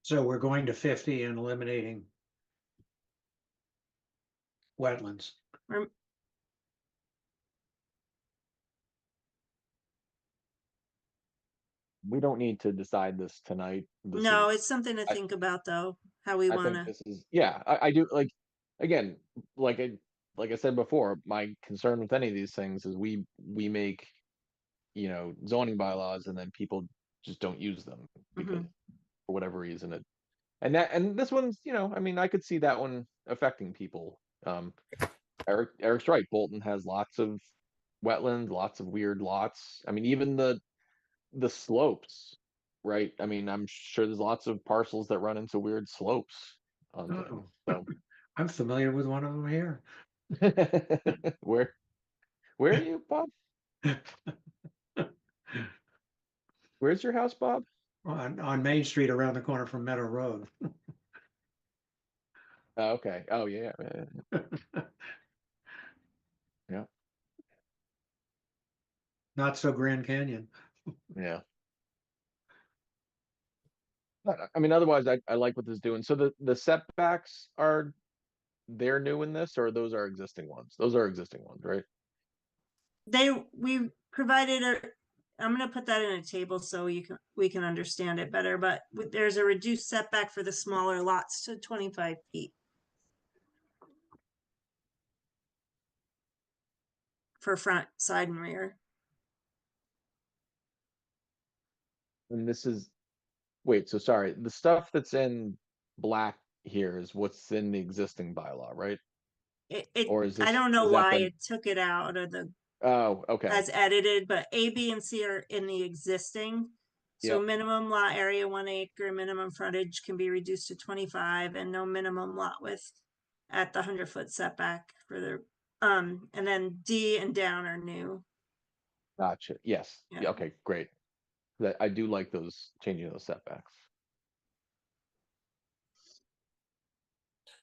S3: So we're going to 50 and eliminating wetlands.
S2: We don't need to decide this tonight.
S5: No, it's something to think about though, how we
S2: I
S5: want
S2: think
S5: to.
S2: this is, yeah, I do, like, again, like I said before, my concern with any of these things is we make, zoning bylaws, and then people just don't use them because for whatever reason and this one's, I mean, I could see that one affecting people. Eric's right. Bolton has lots of wetlands, lots of weird lots. I mean, even the slopes, right? I mean, I'm sure there's lots of parcels that run into weird slopes on things. So
S3: I'm familiar with one of them here.
S2: where are you, Bob? Where's your house, Bob?
S3: On Main Street around the corner from Meadow Road.
S2: Oh, okay. Oh, yeah. Yeah.
S3: Not so Grand Canyon.
S2: Yeah. I mean, otherwise, I like what this is doing. So the setbacks they're new in this, or those are existing ones? Those are existing ones, right?
S5: we provided I'm gonna put that in a table so we can understand it better, but there's a reduced setback for the smaller lots to 25 feet. For front, side and rear.
S2: And this is, wait, so sorry, the stuff that's in black here is what's in the existing bylaw, right? Or is
S5: I
S2: this,
S5: don't know
S2: is that
S5: why
S2: the,
S5: it took it out of the,
S2: oh, okay,
S5: as edited, but A, B, and C are in the existing. So
S2: Yep.
S5: minimum lot area, 1 acre, minimum frontage can be reduced to 25 and no minimum lot width at the 100-foot setback for the, and then D and down are new.
S2: gotcha, yes,
S5: Yeah.
S2: yeah, okay, great. That, I do like those, changing those setbacks.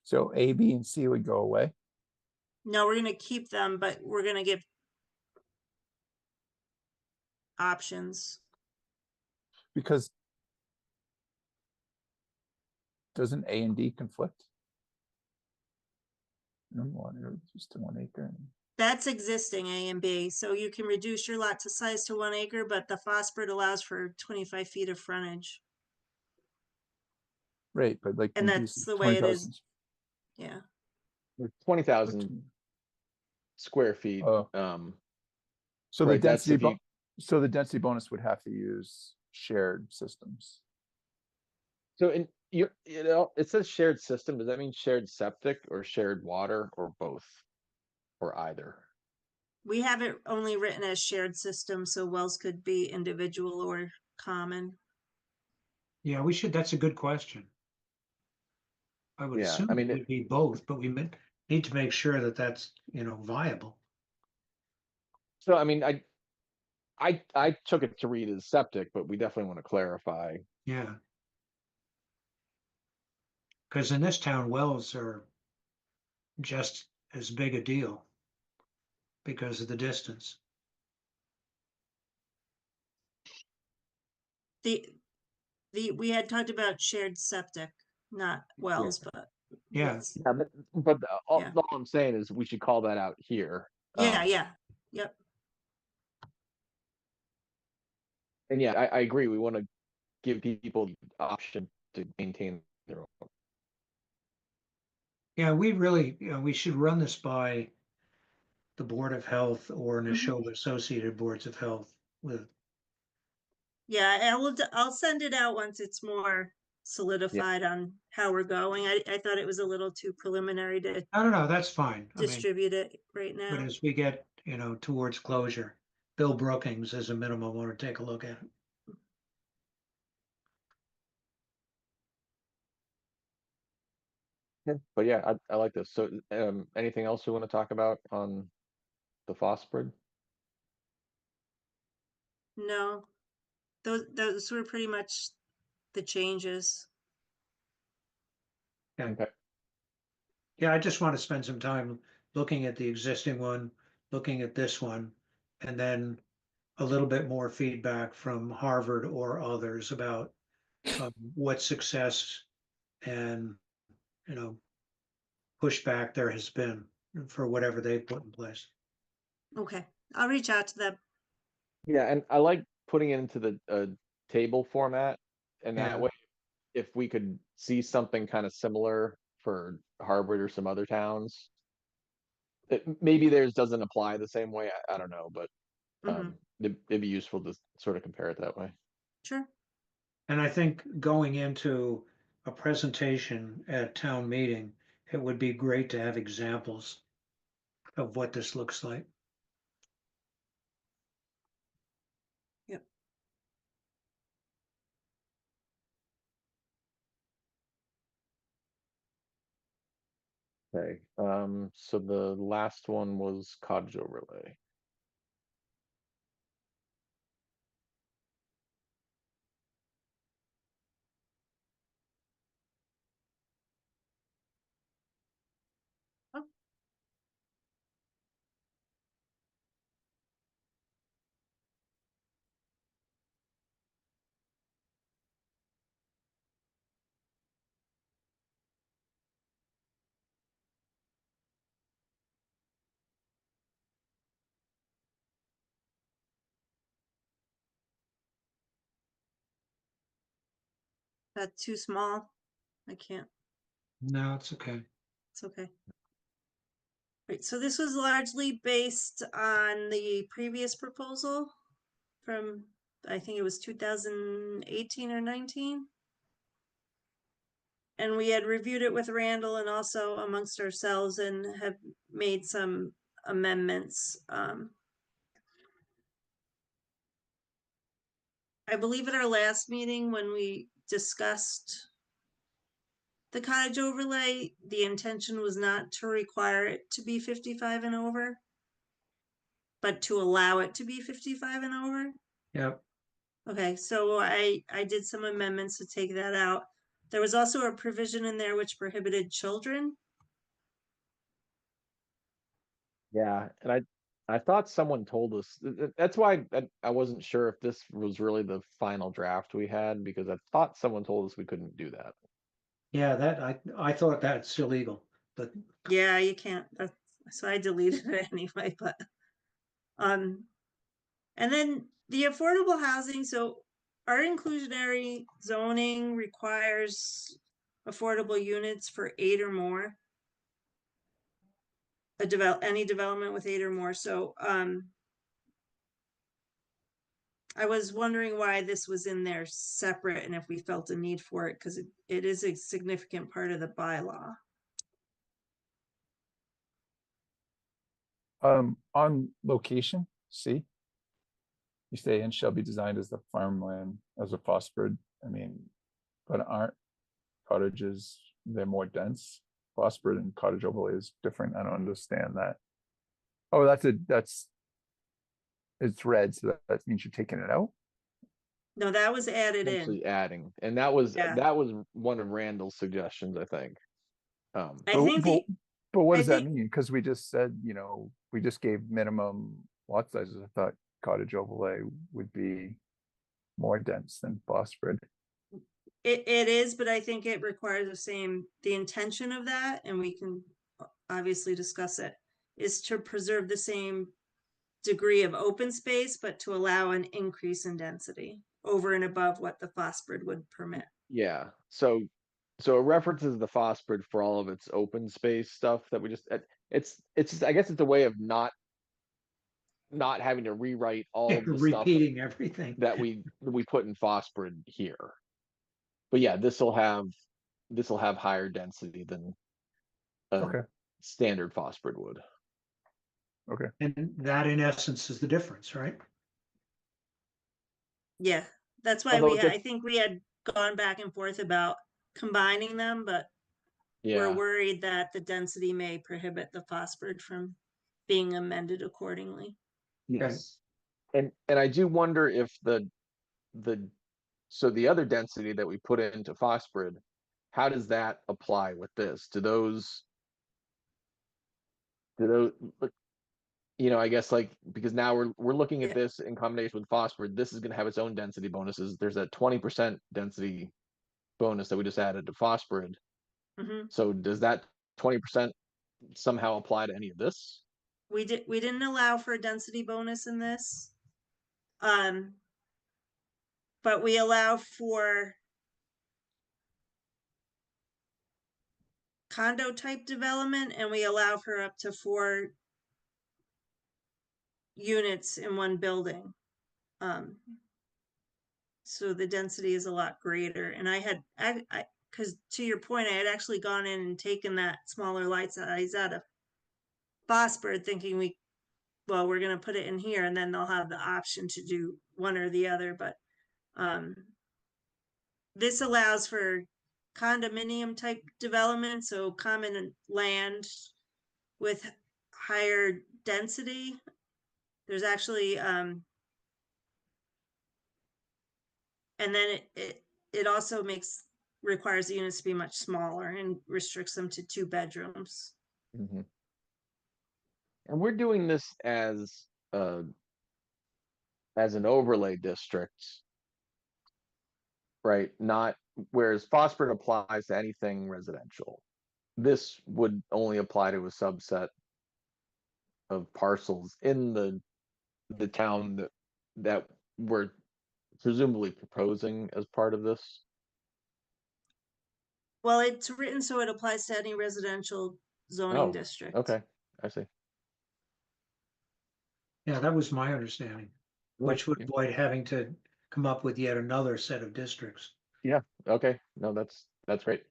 S1: So A, B, and C would go away.
S5: No, we're gonna keep them, but we're gonna give options.
S1: Because doesn't A and D conflict? No more, just to 1 acre.
S5: That's existing A and B, so you can reduce your lot to size to 1 acre, but the phosphid allows for 25 feet of frontage.
S1: Right, but like.
S5: And
S1: reduce
S5: that's the way it
S1: 20,000
S5: is. Yeah,
S2: 20,000 square feet,
S1: Oh. So the
S2: right, that's
S1: density,
S2: if you,
S1: so the density bonus would have to use shared systems.
S2: so in, you know, it says shared system, does that mean shared septic or shared water or both? Or either?
S5: we have it only written as shared system, so wells could be individual or common.
S3: Yeah, we should, that's a good question. I would
S2: Yeah,
S3: assume
S2: I
S3: it
S2: mean,
S3: would be both, but we need to make sure that that's, viable.
S2: so I mean, I took it to read as septic, but we definitely want to clarify.
S3: Yeah. Because in this town, wells are just as big a deal because of the distance.
S5: We had talked about shared septic, not wells, but.
S3: Yeah.
S5: yes.
S2: Yeah, but all,
S5: Yeah.
S2: all I'm saying is we should call that out here.
S5: Yeah, yeah, yep.
S2: And yeah, I agree. We want to give people the option to maintain their own.
S3: Yeah, we really, we should run this by the Board of Health or Neshoba Associated Boards of Health with,
S5: Yeah, I'll send it out once it's more solidified on how we're going. I thought it was a little too preliminary to
S3: I don't know, that's fine. I mean,
S5: distribute it right
S3: but
S5: now.
S3: as we get, towards closure, Bill Brookings as a minimum want to take a look at it.
S2: Yeah, but yeah, I like this. So, anything else we want to talk about on the phosphid?
S5: No, those were pretty much the changes.
S3: Yeah.
S2: Okay.
S3: Yeah, I just want to spend some time looking at the existing one, looking at this one, and then a little bit more feedback from Harvard or others about what success and, pushback there has been for whatever they've put in place.
S5: Okay, I'll reach out to them.
S2: Yeah, and I like putting it into the table format, and that
S3: Yeah.
S2: way, if we could see something kind of similar for Harvard or some other towns, maybe theirs doesn't apply the same way. I don't know, but
S5: Mhm.
S2: it'd be useful to sort of compare it that way.
S5: Sure.
S3: And I think going into a presentation at town meeting, it would be great to have examples of what this looks like.
S5: Yep.
S2: Okay, so the last one was cottage overlay.
S5: That too small? I can't,
S3: No, it's okay.
S5: it's okay. Right, so this was largely based on the previous proposal from, I think it was 2018 or 19. And we had reviewed it with Randall and also amongst ourselves and have made some amendments. I believe at our last meeting when we discussed the cottage overlay, the intention was not to require it to be 55 and over, but to allow it to be 55 and over.
S3: Yep.
S5: Okay, so I did some amendments to take that out. There was also a provision in there which prohibited children.
S2: Yeah, and I thought someone told us, that's why I wasn't sure if this was really the final draft we had, because I thought someone told us we couldn't do that.
S3: Yeah, that, I thought that's illegal, but
S5: Yeah, you can't, so I deleted it anyway, but. And then the affordable housing, so our inclusionary zoning requires affordable units for 8 or more. Any development with 8 or more, so, I was wondering why this was in there separate and if we felt a need for it, because it is a significant part of the bylaw.
S1: On location, see? You say and shall be designed as the farmland as a phosphid, I mean, but aren't cottages, they're more dense? Phosphid and cottage overlay is different, I don't understand that. Oh, it's red, so that means you're taking it out?
S5: No, that was added in.
S2: Actually adding, and
S5: Yeah.
S2: that was one of Randall's suggestions, I think.
S5: I
S1: But-
S5: think
S1: but- But what
S5: I
S1: does that
S5: think-
S1: mean? Because we just said, we just gave minimum lot sizes. I thought cottage overlay would be more dense than phosphid.
S5: it is, but I think it requires the intention of that, and we can obviously discuss it, is to preserve the same degree of open space, but to allow an increase in density over and above what the phosphid would permit.
S2: Yeah, so it references the phosphid for all of its open space stuff that we just, it's just, I guess it's a way of not having to rewrite all of the stuff
S3: repeating everything.
S2: that we put in phosphid here. But yeah, this will have higher density than a
S1: Okay.
S2: standard phosphid would.
S3: And that in essence is the difference, right?
S5: Yeah, that's why
S2: Although
S5: I think we had gone back and forth about combining them, but we're
S2: Yeah,
S5: worried that the density may prohibit the phosphid from being amended accordingly.
S2: yes. And I do wonder if the other density that we put into phosphid, how does that apply with this? Do those, I guess, like, because now we're looking at
S5: Yeah.
S2: this in combination with phosphid, this is gonna have its own density bonuses. There's a 20% density bonus that we just added to phosphid.
S5: Mhm.
S2: So does that 20% somehow apply to any of this?
S5: We didn't allow for a density bonus in this. But we allow for condo type development, and we allow for up to 4 units in one building. So the density is a lot greater, and because to your point, I had actually gone in and taken that smaller lot size out of phosphid, thinking we're gonna put it in here, and then they'll have the option to do one or the other, but this allows for condominium type development, so common land with higher density. There's actually and then it also requires the units to be much smaller and restricts them to 2 bedrooms.
S2: Mhm. And we're doing this as an overlay district, right? Not, whereas phosphid applies to anything residential. This would only apply to a subset of parcels in the town that we're presumably proposing as part of this.
S5: Well, it's written so it applies to any residential zoning
S2: Oh,
S5: district.
S2: okay, I see.
S3: Yeah, that was my understanding, which would
S2: Yeah.
S3: avoid having to come up with yet another set of districts.
S2: Yeah, okay, no, that's great.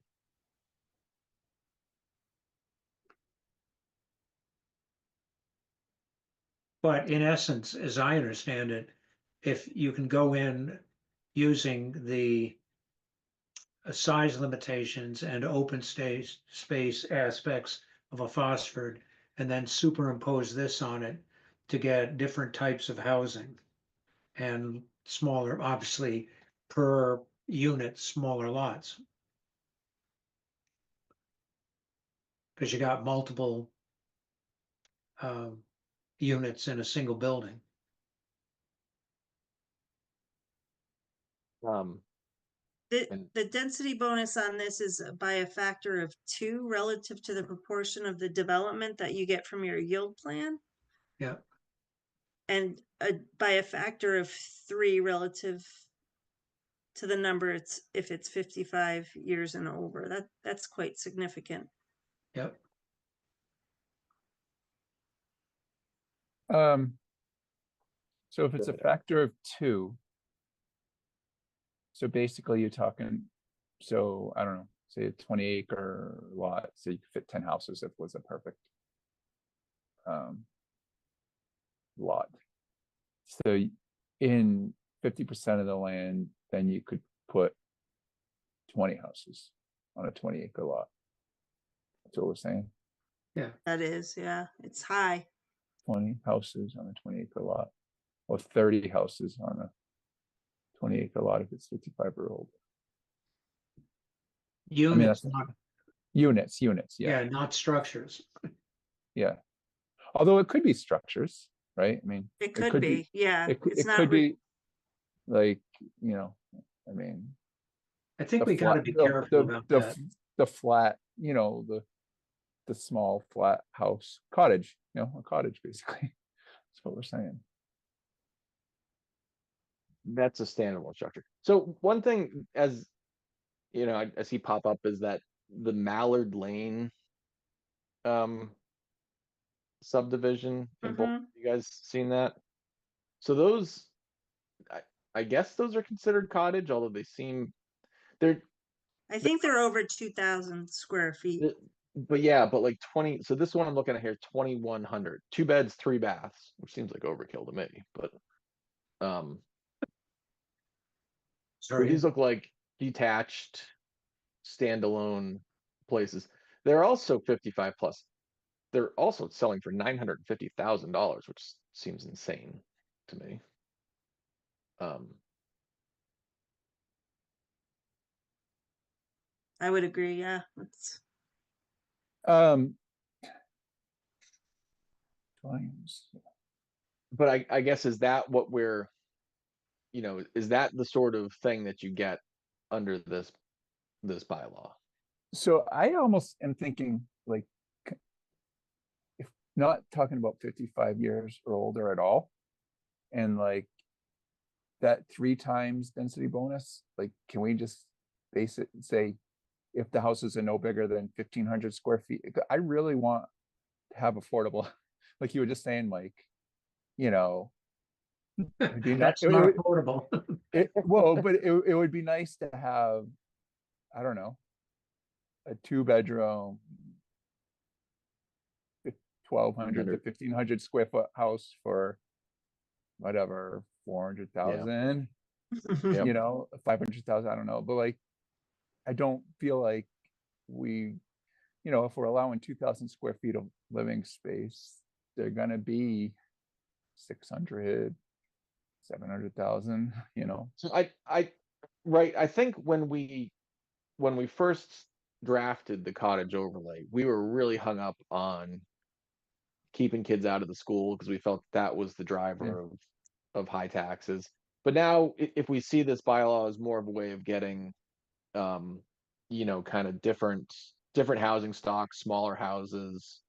S3: But in essence, as I understand it, if you can go in using the size limitations and open space aspects of a Phosphord and then superimpose this on it to get different types of housing and smaller, obviously, per unit, smaller lots. Because you got multiple units in a single building.
S5: The,
S2: And-
S5: the density bonus on this is by a factor of 2 relative to the proportion of the development that you get from your yield plan.
S3: Yeah.
S5: And by a factor of 3 relative to the number if it's 55 years and over. That's quite significant.
S3: Yep.
S1: So if it's a factor of 2. So basically you're talking, so I don't know, say a 20-acre lot, so you could fit 10 houses if it was a perfect lot. So in 50% of the land, then you could put 20 houses on a 20-acre lot. That's what we're saying.
S5: That is, yeah, it's high.
S1: 20 houses on a 20-acre lot, or 30 houses on a 20-acre lot if it's 55 or older.
S3: Units,
S1: that's-
S3: not,
S1: Units,
S3: yeah, not structures.
S1: yeah. Although it could be structures, right? I mean,
S5: It could be, yeah. It's
S1: it
S5: not
S1: could be like, you know, I mean,
S3: I think
S1: the
S3: we gotta
S1: flat,
S3: be careful about that.
S1: the flat, you know, the small flat house cottage, you know, a cottage basically. That's what we're saying.
S2: That's a standalone structure. So one thing, as you know, I see pop up is that the Mallard Lane subdivision in Bolton. You guys seen that? So those, I guess those are considered cottage, although they seem they're
S5: I think they're over 2,000 square feet.
S2: but yeah, but like 20. So this one I'm looking at here, 2,100, 2 beds, 3 baths, which seems like overkill to me. But so
S3: Sorry,
S2: these look like detached, standalone places. They're also 55 plus. They're also selling for $950,000, which seems insane to me.
S5: I would agree, yeah. It's
S1: Times.
S2: But I guess is that what we're, you know, is that the sort of thing that you get under this bylaw?
S1: So I almost am thinking like, if not talking about 55 years or older at all, and like that 3 times density bonus, like, can we just base it and say, if the houses are no bigger than 1,500 square feet? I really want to have affordable, like you were just saying, Mike, you know, it'd be
S3: that's
S1: it
S3: not
S1: would-
S3: affordable.
S1: well, but it would be nice to have, I don't know, a 2-bedroom, 1,200 to 1,500 square foot house for whatever, 400,000,
S2: Yep.
S1: you know, 500,000, I don't know, but like, I don't feel like we, you know, if we're allowing 2,000 square feet of living space, they're gonna be 600, 700,000, you know.
S2: So right, I think when we first drafted the cottage overlay, we were really hung up on keeping kids out of the school because we felt that was the driver of high taxes. But now if we see this bylaw as more of a way of getting you know, kind of different housing stocks, smaller houses,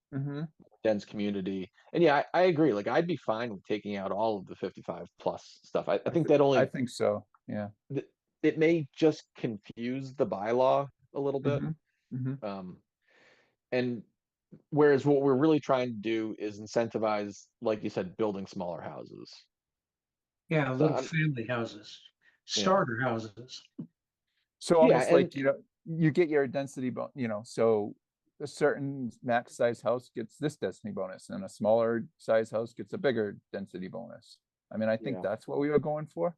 S2: dense community. And yeah, I agree. Like I'd be fine with taking out all of the 55 plus stuff. I think that only
S1: I think so, yeah.
S2: it may just confuse the bylaw a little bit.
S1: Mhm, mhm.
S2: And whereas what we're really trying to do is incentivize, like you said, building smaller houses.
S3: Yeah,
S2: So
S3: little
S2: I'm,
S3: family houses,
S2: yeah,
S3: starter houses.
S1: So
S2: yeah,
S1: almost
S2: and
S1: like, you get your density so a certain max size house gets this density bonus and a smaller size house gets a bigger density bonus. I mean, I think
S2: yeah.
S1: that's what we were going for.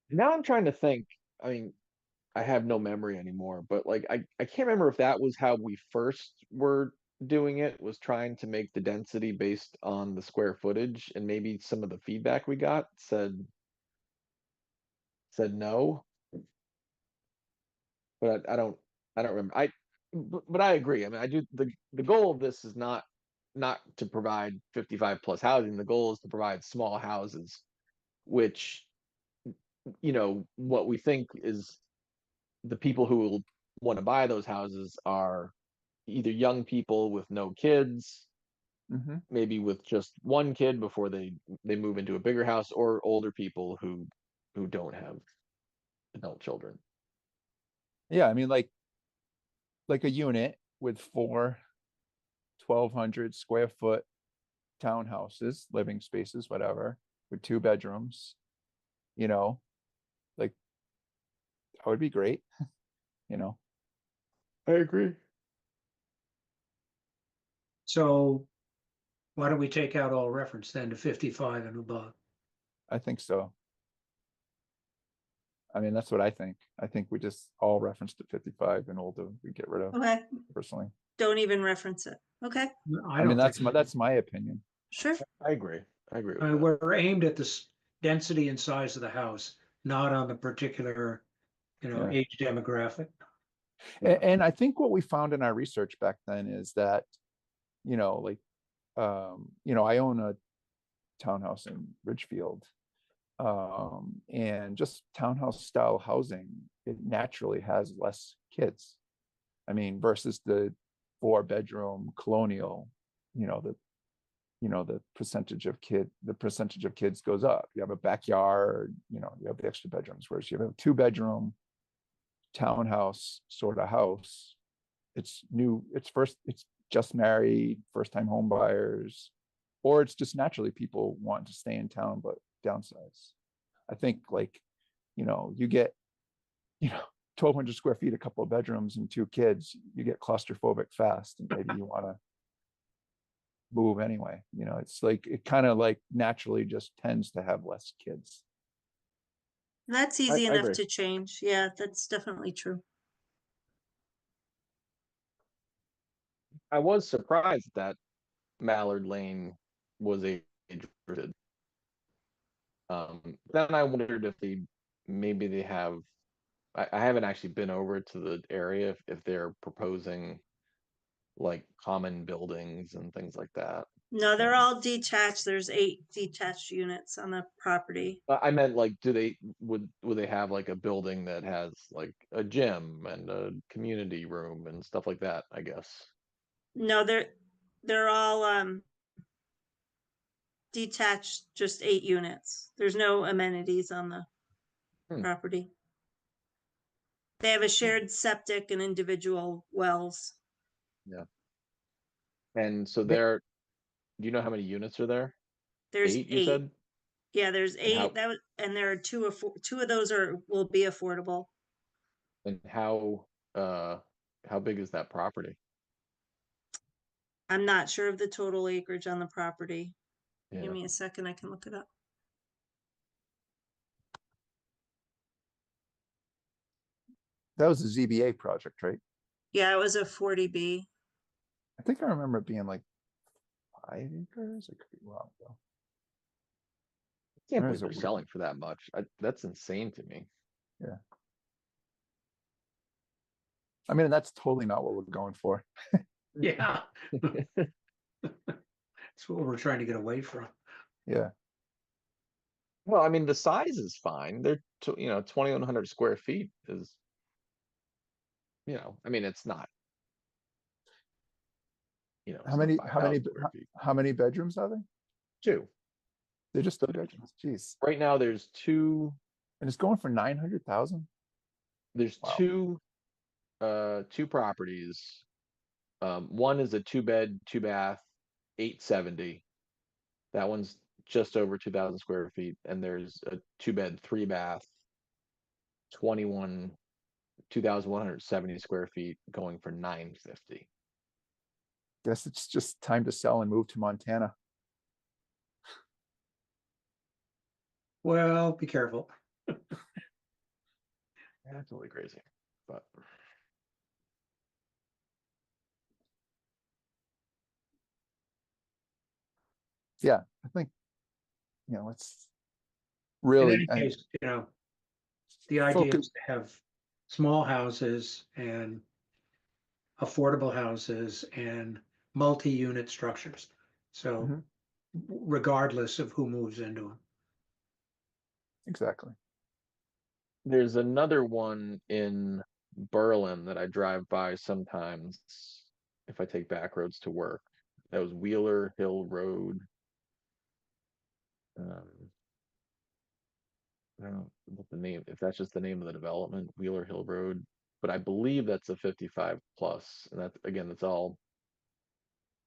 S2: Now I'm trying to think. I mean, I have no memory anymore, but like I can't remember if that was how we first were doing it, was trying to make the density based on the square footage, and maybe some of the feedback we got said no. But I don't remember. But I agree. I mean, I do the goal of this is not to provide 55 plus housing. The goal is to provide small houses, which, what we think is the people who will want to buy those houses are either young people with no kids,
S1: Mhm.
S2: maybe with just one kid before they move into a bigger house, or older people who don't have adult children.
S1: Yeah, I mean, like a unit with 4 1,200 square foot townhouses, living spaces, whatever, with 2 bedrooms, you know, like that would be great, you know.
S2: I agree.
S3: So why don't we take out all reference then to 55 and above?
S1: I think so. I mean, that's what I think. I think we just all reference to 55 and older, we get rid of
S5: Okay,
S1: personally.
S5: don't even reference it. Okay,
S3: I
S1: I mean,
S3: don't
S1: that's
S3: think,
S1: that's my opinion.
S5: sure.
S2: I agree. I agree with
S3: I mean,
S2: that.
S3: we're aimed at the density and size of the house, not on the particular,
S1: Yeah.
S3: age demographic.
S2: Yeah.
S1: And I think what we found in our research back then is that, like, I own a townhouse in Ridgefield. And just townhouse style housing, it naturally has less kids. I mean, versus the 4 bedroom colonial, the percentage of kids goes up. You have a backyard, you have the extra bedrooms, whereas you have a 2 bedroom townhouse sort of house. It's just married, first time home buyers, or it's just naturally people want to stay in town but downsize. I think, like, you get, 1,200 square feet, a couple of bedrooms and 2 kids, you get claustrophobic fast, and maybe you want to move anyway. It's like, it kind of like naturally just tends to have less kids.
S5: That's
S2: I
S5: easy enough
S2: agree.
S5: to change. Yeah, that's definitely true.
S2: I was surprised that Mallard Lane was age restricted. Then I wondered if maybe they have. I haven't actually been over to the area if they're proposing like common buildings and things like that.
S5: No, they're all detached. There's 8 detached units on the property.
S2: I meant, like, would they have like a building that has like a gym and a community room and stuff like that, I guess.
S5: No, they're all detached, just 8 units. There's no amenities on the
S2: Hmm.
S5: property. They have a shared septic and individual wells.
S2: And so
S1: But
S2: do you know how many units are there?
S5: There's
S2: 8, you
S5: 8.
S2: said?
S5: Yeah, there's
S2: And
S5: 8. And there are two of those will be affordable.
S2: how big is that property?
S5: I'm not sure of the total acreage on the property. Give
S2: Yeah.
S5: me a second, I can look it up.
S1: that was a ZBA project, right?
S5: Yeah, it was a 40B.
S1: I think I remember it being like 5 acres. I could be wrong though.
S2: I can't
S1: Or
S2: believe
S1: is
S2: they're
S1: it-
S2: selling for that much. That's insane to me.
S1: I mean, that's totally not what we're going for.
S3: Yeah. That's what we're trying to get away from.
S1: Yeah.
S2: Well, I mean, the size is fine. They're 2,100 square feet is, I mean, it's not,
S1: How
S2: it's not
S1: many,
S2: 5,000 square feet.
S1: how many bedrooms are they?
S2: 2.
S1: They're just 2 bedrooms. Jeez.
S2: Right now, there's
S1: And it's going for 900,000.
S2: there's
S1: Wow.
S2: 2 two properties. One is a 2-bed, 2-bath, 870. That one's just over 2,000 square feet, and there's a 2-bed, 3-bath, 2,170 square feet going for 950.
S1: Guess it's just time to sell and move to Montana.
S3: Well, be careful.
S2: Absolutely crazy, but
S1: Yeah, I think, it's
S3: In
S1: really,
S3: any case, the idea
S1: focus,
S3: is to have small houses and affordable houses and multi-unit structures. So
S1: Mhm.
S3: regardless of who moves into them.
S1: exactly.
S2: there's another one in Berlin that I drive by sometimes if I take back roads to work. That was Wheeler Hill Road. I don't know what the name, if that's just the name of the development, Wheeler Hill Road, but I believe that's a 55 plus, and that's, again, that's all.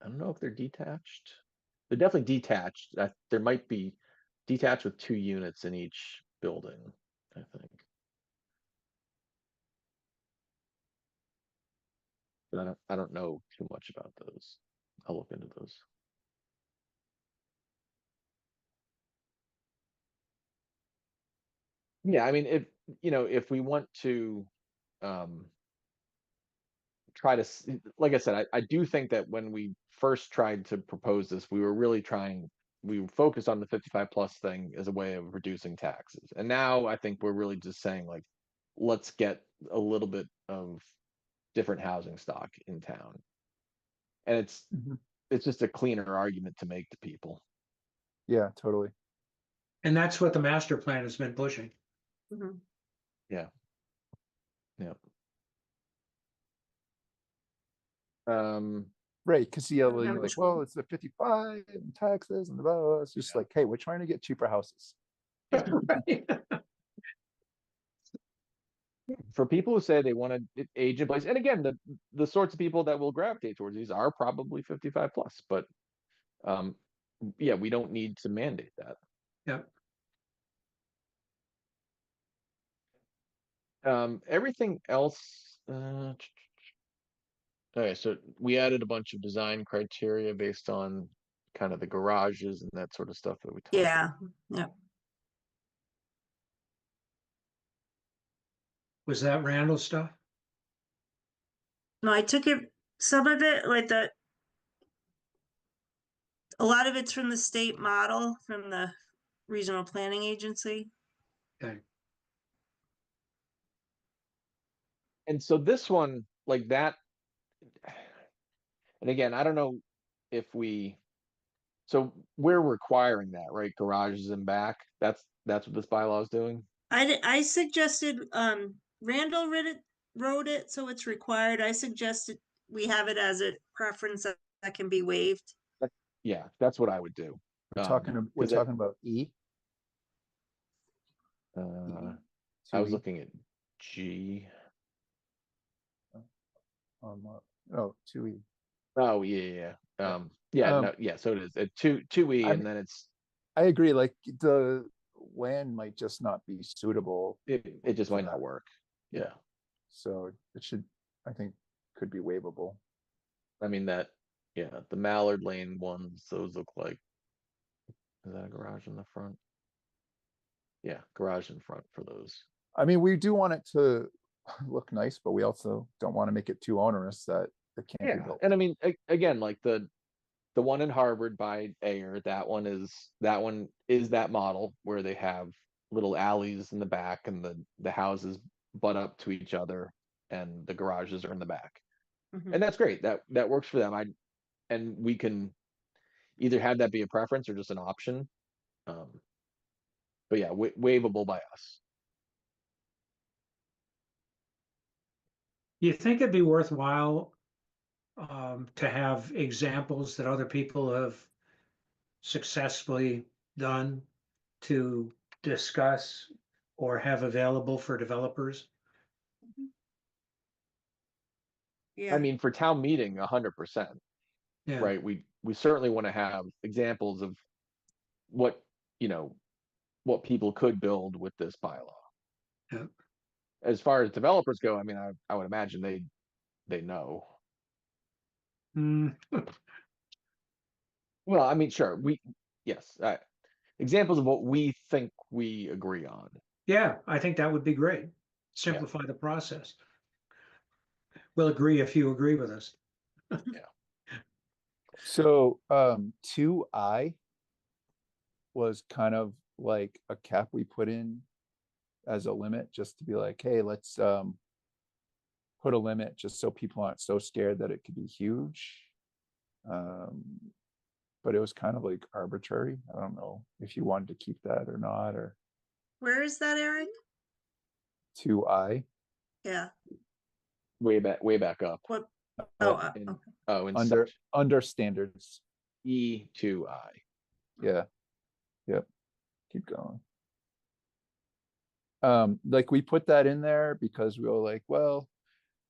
S2: I don't know if they're detached. They're definitely detached. There might be detached with 2 units in each building, I think. But I don't know too much about those. I'll look into those. Yeah, I mean, if we want to um try to like I said, I do think that when we first tried to propose this, we were focused on the 55 plus thing as a way of reducing taxes. And now I think we're really just saying, like, let's get a little bit of different housing stock in town. And
S1: Mhm.
S2: it's just a cleaner argument to make to people.
S1: Yeah, totally.
S3: And that's what the master plan has been pushing.
S5: Mhm.
S2: Yeah. Yeah. Um,
S1: Right, because you're
S5: remember
S1: like,
S5: which
S1: well,
S5: one.
S1: it's a 55 and taxes and blah, blah, blah. It's just like, hey, we're trying to get cheaper houses.
S3: Right.
S2: for people who say they want to age in place, and again, the sorts of people that will gravitate towards these are probably 55 plus, but yeah, we don't need to mandate that.
S3: Yep.
S2: Everything else, okay, so we added a bunch of design criteria based on kind of the garages and that sort of stuff that we talked about.
S5: Yeah,
S3: Was that Randall stuff?
S5: no, I took it, some of it, like a lot of it's from the state model, from the regional planning agency.
S3: Okay.
S2: And so this one, like that, and again, I don't know if so we're requiring that, right? Garages and back. That's what this bylaw is doing.
S5: I suggested, Randall wrote it, so it's required. I suggested we have it as a preference that can be waived.
S2: Yeah, that's what I would do.
S1: We're
S2: 'Cause
S1: talking about E.
S2: I was
S1: 2E.
S2: looking at G.
S1: Oh, 2E.
S2: Oh, yeah.
S1: Um,
S2: No, yeah, so it is a 2E,
S1: I
S2: and
S1: mean,
S2: then it's
S1: I agree, like the land might just not be suitable,
S2: it just
S1: for
S2: might not
S1: that.
S2: work. Yeah.
S1: so it should, I think, could be waivable.
S2: I mean yeah, the Mallard Lane ones, those look like, is that a garage in the front? Yeah, garage in front for those.
S1: I mean, we do want it to look nice, but we also don't want to make it too onerous that it can't be
S2: Yeah,
S1: built.
S2: and I mean, again, like the one in Harvard by Ayer, that one is that model where they have little alleys in the back and the houses butt up to each other and the garages are in the back.
S5: Mhm.
S2: And that's great. That works for them. And we can either have that be a preference or just an option. But yeah, waivable by us.
S3: You think it'd be worthwhile to have examples that other people have successfully done to discuss or have available for developers?
S5: Yeah.
S2: I mean, for town meeting, 100%,
S3: Yeah,
S2: right? We certainly want to have examples of what, you know, what people could build with this bylaw.
S3: Yeah.
S2: As far as developers go, I mean, I would imagine they know.
S3: Mm,
S2: Well, I mean, sure, yes, examples of what we think we agree on.
S3: yeah, I think that would be great. Simplify the process. We'll agree if you agree with us.
S1: So, 2I was kind of like a cap we put in as a limit, just to be like, hey, let's, put a limit just so people aren't so scared that it could be huge. But it was kind of like arbitrary. I don't know if you wanted to keep that or not, or
S5: Where is that, Eric?
S1: 2I.
S5: Yeah.
S2: Way back up.
S5: What?
S1: uh,
S5: Oh,
S2: in-
S5: okay.
S2: In
S1: Under,
S2: section
S1: under standards.
S2: E2I.
S1: Yeah. Yep. Keep going. Like we put that in there because we were like, well,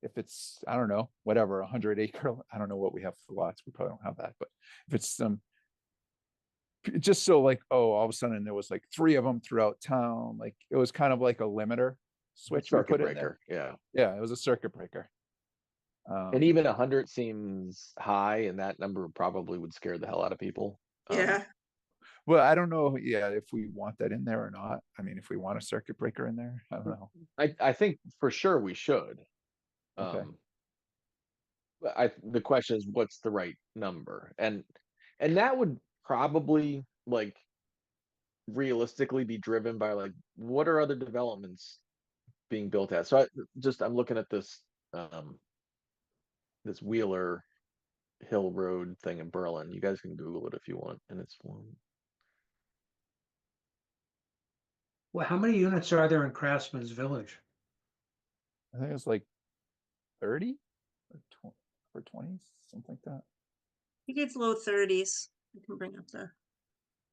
S1: if it's, I don't know, whatever, 100 acre, I don't know what we have for lots. We probably don't have that, but if it's some, just so like, oh, all of a sudden there was like 3 of them throughout town, like it was kind of like a limiter switch we
S2: Circuit
S1: put in there.
S2: breaker, yeah.
S1: Yeah, it was a circuit breaker.
S2: And even 100 seems high, and that number probably would scare the hell out of people.
S5: Yeah.
S1: Well, I don't know, yeah, if we want that in there or not. I mean, if we want a circuit breaker in there, I don't know.
S2: I think for sure we should.
S1: Okay.
S2: But the question is, what's the right number? And that would probably like realistically be driven by like what are other developments being built at. So I'm looking at this this Wheeler Hill Road thing in Berlin. You guys can Google it if you want, and it's one.
S3: Well, how many units are there in Craftsman's Village?
S1: I think it's like 30 or 20, something like that.
S5: I think it's low 30s. I can bring up the.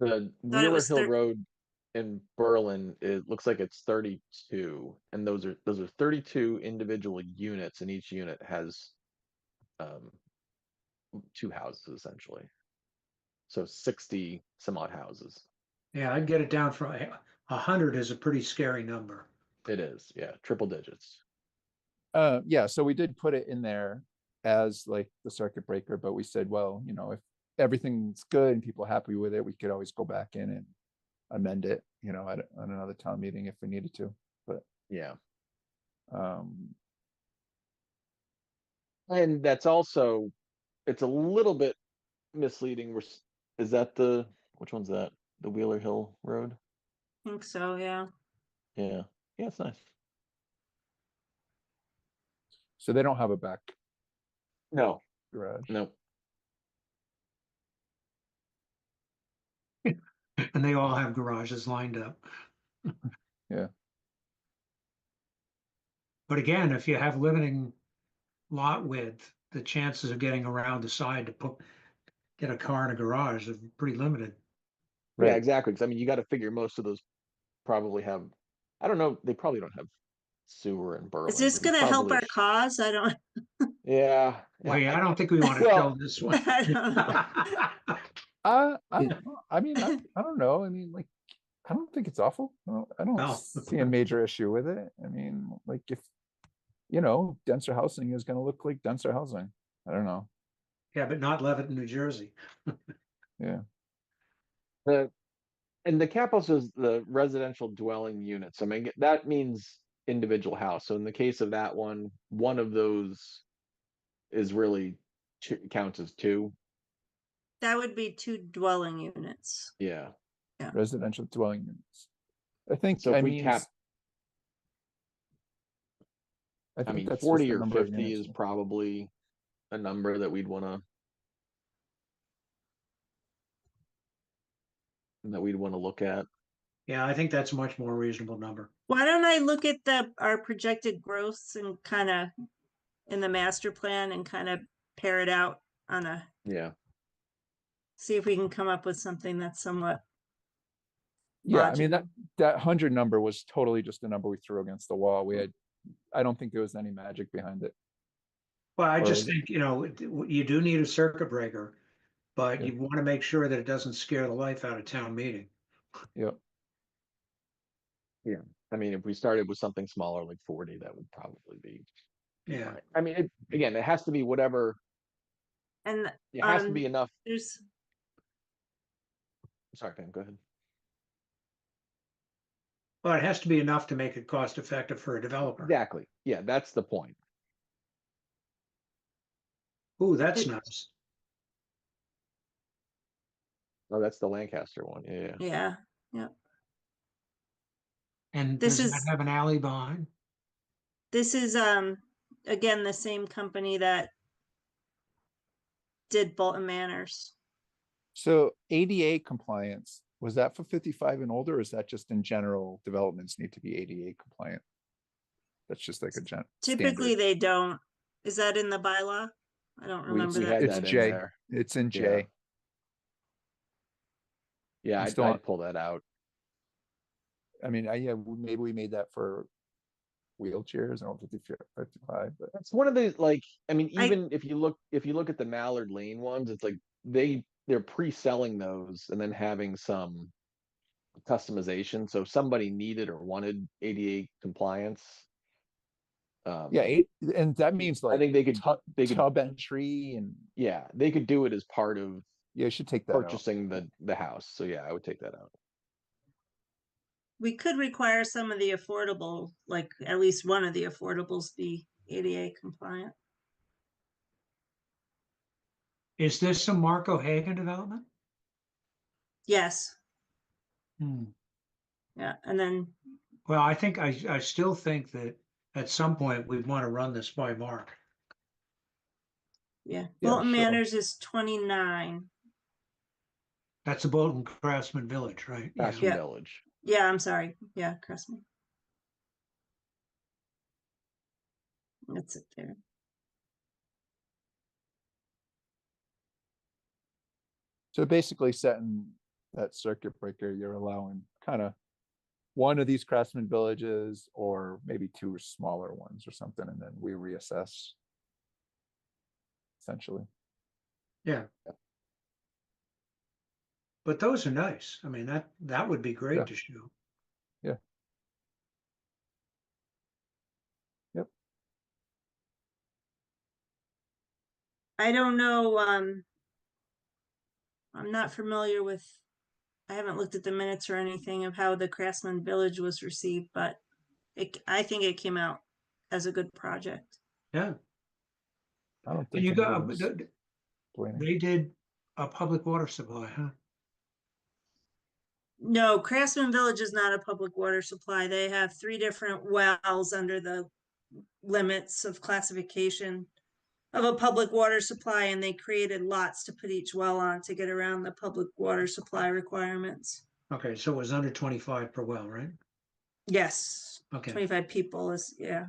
S2: The
S5: Thought it
S2: Wheeler
S5: was
S2: Hill Road in Berlin, it looks like it's 32, and those are 32 individual units, and each unit has 2 houses essentially. So 60 some odd houses.
S3: Yeah, I'd get it down from 100 is a pretty scary number.
S2: It is, yeah, triple digits.
S1: Yeah, so we did put it in there as like the circuit breaker, but we said, well, you know, if everything's good and people are happy with it, we could always go back in and amend it, you know, at another town meeting if we needed to, but
S2: Yeah.
S1: um
S2: And that's also, it's a little bit misleading. Is that which one's that? The Wheeler Hill Road?
S5: I think so, yeah.
S2: Yeah. Yeah, it's nice.
S1: so they don't have a back
S2: No,
S1: garage.
S2: no.
S3: And they all have garages lined up.
S1: Yeah.
S3: But again, if you have limiting lot width, the chances of getting around the side to get a car in a garage are pretty limited.
S2: Yeah,
S1: Right.
S2: exactly. Because I mean, you got to figure most of those probably have, I don't know, they probably don't have sewer in Berlin.
S5: Is this
S2: but there's
S5: gonna help
S2: probably
S5: our cause? I don't,
S2: Yeah.
S3: Wait, I don't think we want to
S2: Well-
S3: fill this one.
S5: I don't know.
S1: I don't know. I mean, I don't know. I mean, like, I don't think it's awful. I don't
S3: No.
S1: see a major issue with it. I mean, like if, you know, denser housing is gonna look like denser housing. I don't know.
S3: Yeah, but not Levitt, New Jersey.
S1: Yeah.
S2: And the cap also is the residential dwelling units. I mean, that means individual house. So in the case of that one of those is really counts as 2.
S5: That would be 2 dwelling units.
S2: Yeah.
S1: Residential dwelling units. I think,
S2: So if
S1: I
S2: we
S1: mean,
S2: cap,
S1: I
S2: I
S1: think
S2: mean,
S1: that's just
S2: 40
S1: the
S2: or
S1: number of
S2: 50
S1: units.
S2: is probably a number that we'd want to look at.
S3: Yeah, I think that's a much more reasonable number.
S5: Why don't I look at our projected growths and kind of in the master plan and kind of pair it out on
S2: Yeah.
S5: see if we can come up with something that's somewhat.
S1: Yeah, I mean,
S5: logical.
S1: that 100 number was totally just a number we threw against the wall. I don't think there was any magic behind it.
S3: Well, I
S2: Or
S3: just
S2: is it-
S3: think, you do need a circuit breaker, but
S2: Yeah.
S3: you want to make sure that it doesn't scare the life out of town meeting.
S1: Yep.
S2: Yeah, I mean, if we started with something smaller, like 40, that would probably be
S3: Yeah.
S2: fine. I mean, again, it has to be whatever,
S5: And,
S2: it has to be
S5: um,
S2: enough.
S5: there's,
S2: Sorry, Pam, go ahead.
S3: But it has to be enough to make it cost effective for a developer.
S2: Exactly. Yeah, that's the point.
S3: Ooh, that's
S5: It-
S3: nice.
S2: Oh, that's the Lancaster one. Yeah.
S5: yeah,
S3: And
S5: This
S3: does that
S5: is-
S3: have an alley behind?
S5: this is, again, the same company that did Bolton Manors.
S1: So ADA compliance, was that for 55 and older, or is that just in general developments need to be ADA compliant? That's just like a
S5: Typically,
S1: standard.
S5: they don't. Is that in the bylaw? I don't
S2: We
S5: remember
S2: we
S5: that.
S2: had
S1: It's
S2: that in
S1: J.
S2: there.
S1: It's in
S2: Yeah.
S1: J.
S2: Yeah,
S1: I'm
S2: I'd,
S1: still on-
S2: I'd pull that out.
S1: I mean, maybe we made that for wheelchairs and 55, but
S2: That's one of the, like, I mean,
S5: I-
S2: even if you look at the Mallard Lane ones, it's like they're pre-selling those and then having some customization. So if somebody needed or wanted ADA compliance.
S1: yeah, and that means
S2: I
S1: like
S2: think they could
S1: tub entry and
S2: yeah, they could do it as part of
S1: yeah, you should take that out.
S2: purchasing the house. So yeah, I would take that out.
S5: We could require some of the affordable, like at least one of the affordables be ADA compliant.
S3: Is this some Marco Hagan development?
S5: Yes,
S3: Hmm.
S5: yeah, and then,
S3: Well, I still think that at some point we'd want to run this by Mark.
S5: yeah,
S1: Yeah,
S5: Bolton
S1: sure.
S5: Manors is 29.
S3: That's a Bolton Craftsman Village, right? Yeah.
S2: Craftsman
S5: Yeah.
S2: Village.
S5: Yeah, I'm sorry. Yeah, Crestman. That's it there.
S1: So basically setting that circuit breaker, you're allowing kind of one of these craftsman villages or maybe two smaller ones or something, and then we reassess. Essentially.
S3: Yeah. But those are nice. I mean, that would be
S1: Yeah.
S3: great to show.
S5: I don't know, I'm not familiar with, I haven't looked at the minutes or anything of how the Craftsman Village was received, but I think it came out as a good project.
S3: Yeah.
S1: I don't
S3: And
S1: think
S3: you got,
S1: anybody was complaining.
S3: they did a public water supply, huh?
S5: No, Craftsman Village is not a public water supply. They have 3 different wells under the limits of classification of a public water supply, and they created lots to put each well on to get around the public water supply requirements.
S3: Okay, so it was under 25 per well, right?
S5: Yes,
S3: Okay.
S5: 25 people is, yeah.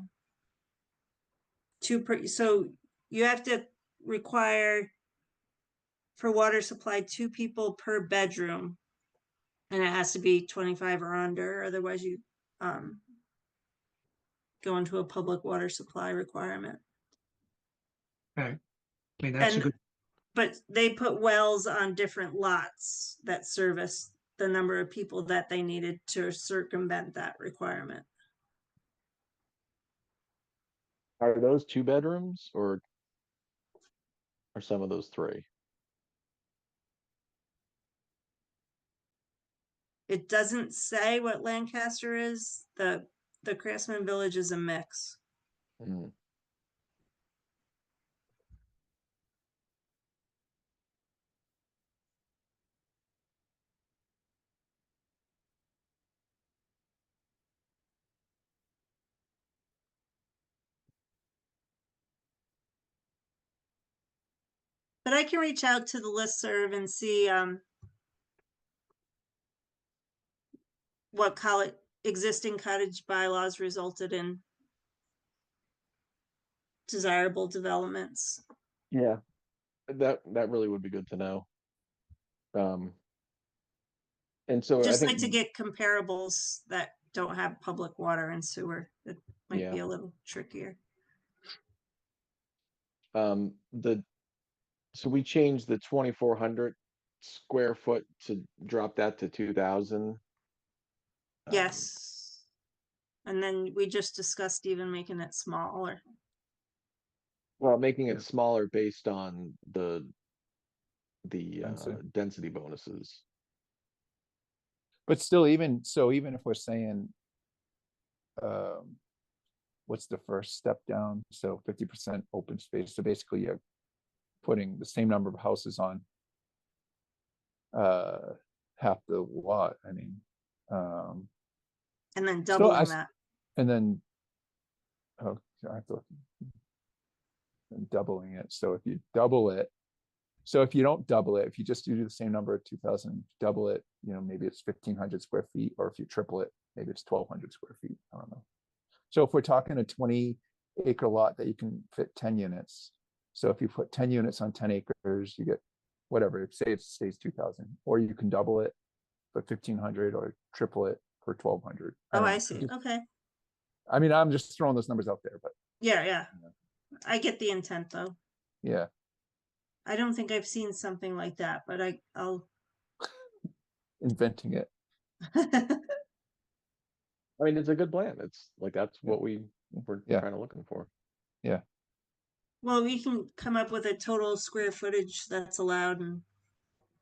S5: 2 per, so you have to require for water supply 2 people per bedroom. And it has to be 25 or under, otherwise you go into a public water supply requirement.
S3: Okay. I mean, that's a
S5: And
S3: good,
S5: but they put wells on different lots that service the number of people that they needed to circumvent that requirement.
S2: Are those 2 bedrooms or are some of those 3?
S5: It doesn't say what Lancaster is. The Craftsman Village is a mix.
S2: Mm.
S5: But I can reach out to the listserv and see what existing cottage bylaws resulted in desirable developments.
S2: Yeah. That really would be good to know. And so I
S5: Just like
S2: think,
S5: to get comparables that don't have public water and sewer. It might be
S2: Yeah.
S5: a little trickier.
S2: So we changed the 2,400 square foot to drop that to 2,000.
S5: Yes. And then we just discussed even making it smaller.
S2: Well, making
S1: Yeah.
S2: it smaller based on the
S1: Density.
S2: density bonuses.
S1: But still, even if we're saying, what's the first step down? So 50% open space. So basically you're putting the same number of houses on half the lot. I mean,
S5: And then
S1: Still,
S5: doubling that.
S1: and then, oh, I have to, and doubling it. So if you double it, so if you don't double it, if you just do the same number of 2,000, double it, maybe it's 1,500 square feet, or if you triple it, maybe it's 1,200 square feet. I don't know. So if we're talking a 20-acre lot that you can fit 10 units, so if you put 10 units on 10 acres, you get whatever, say it stays 2,000, or you can double it for 1,500 or triple it for 1,200.
S5: Oh,
S1: don't
S5: I
S1: know.
S5: see. Okay.
S1: I mean, I'm just throwing those numbers out there, but
S5: Yeah.
S1: Yeah.
S5: I get the intent though.
S1: yeah,
S5: I don't think I've seen something like that, but I'll.
S1: inventing it.
S2: I mean, it's a good plan. It's like, that's
S1: Yeah.
S2: what we're
S1: Yeah.
S2: kind of looking for.
S5: Well, we can come up with a total square footage that's allowed and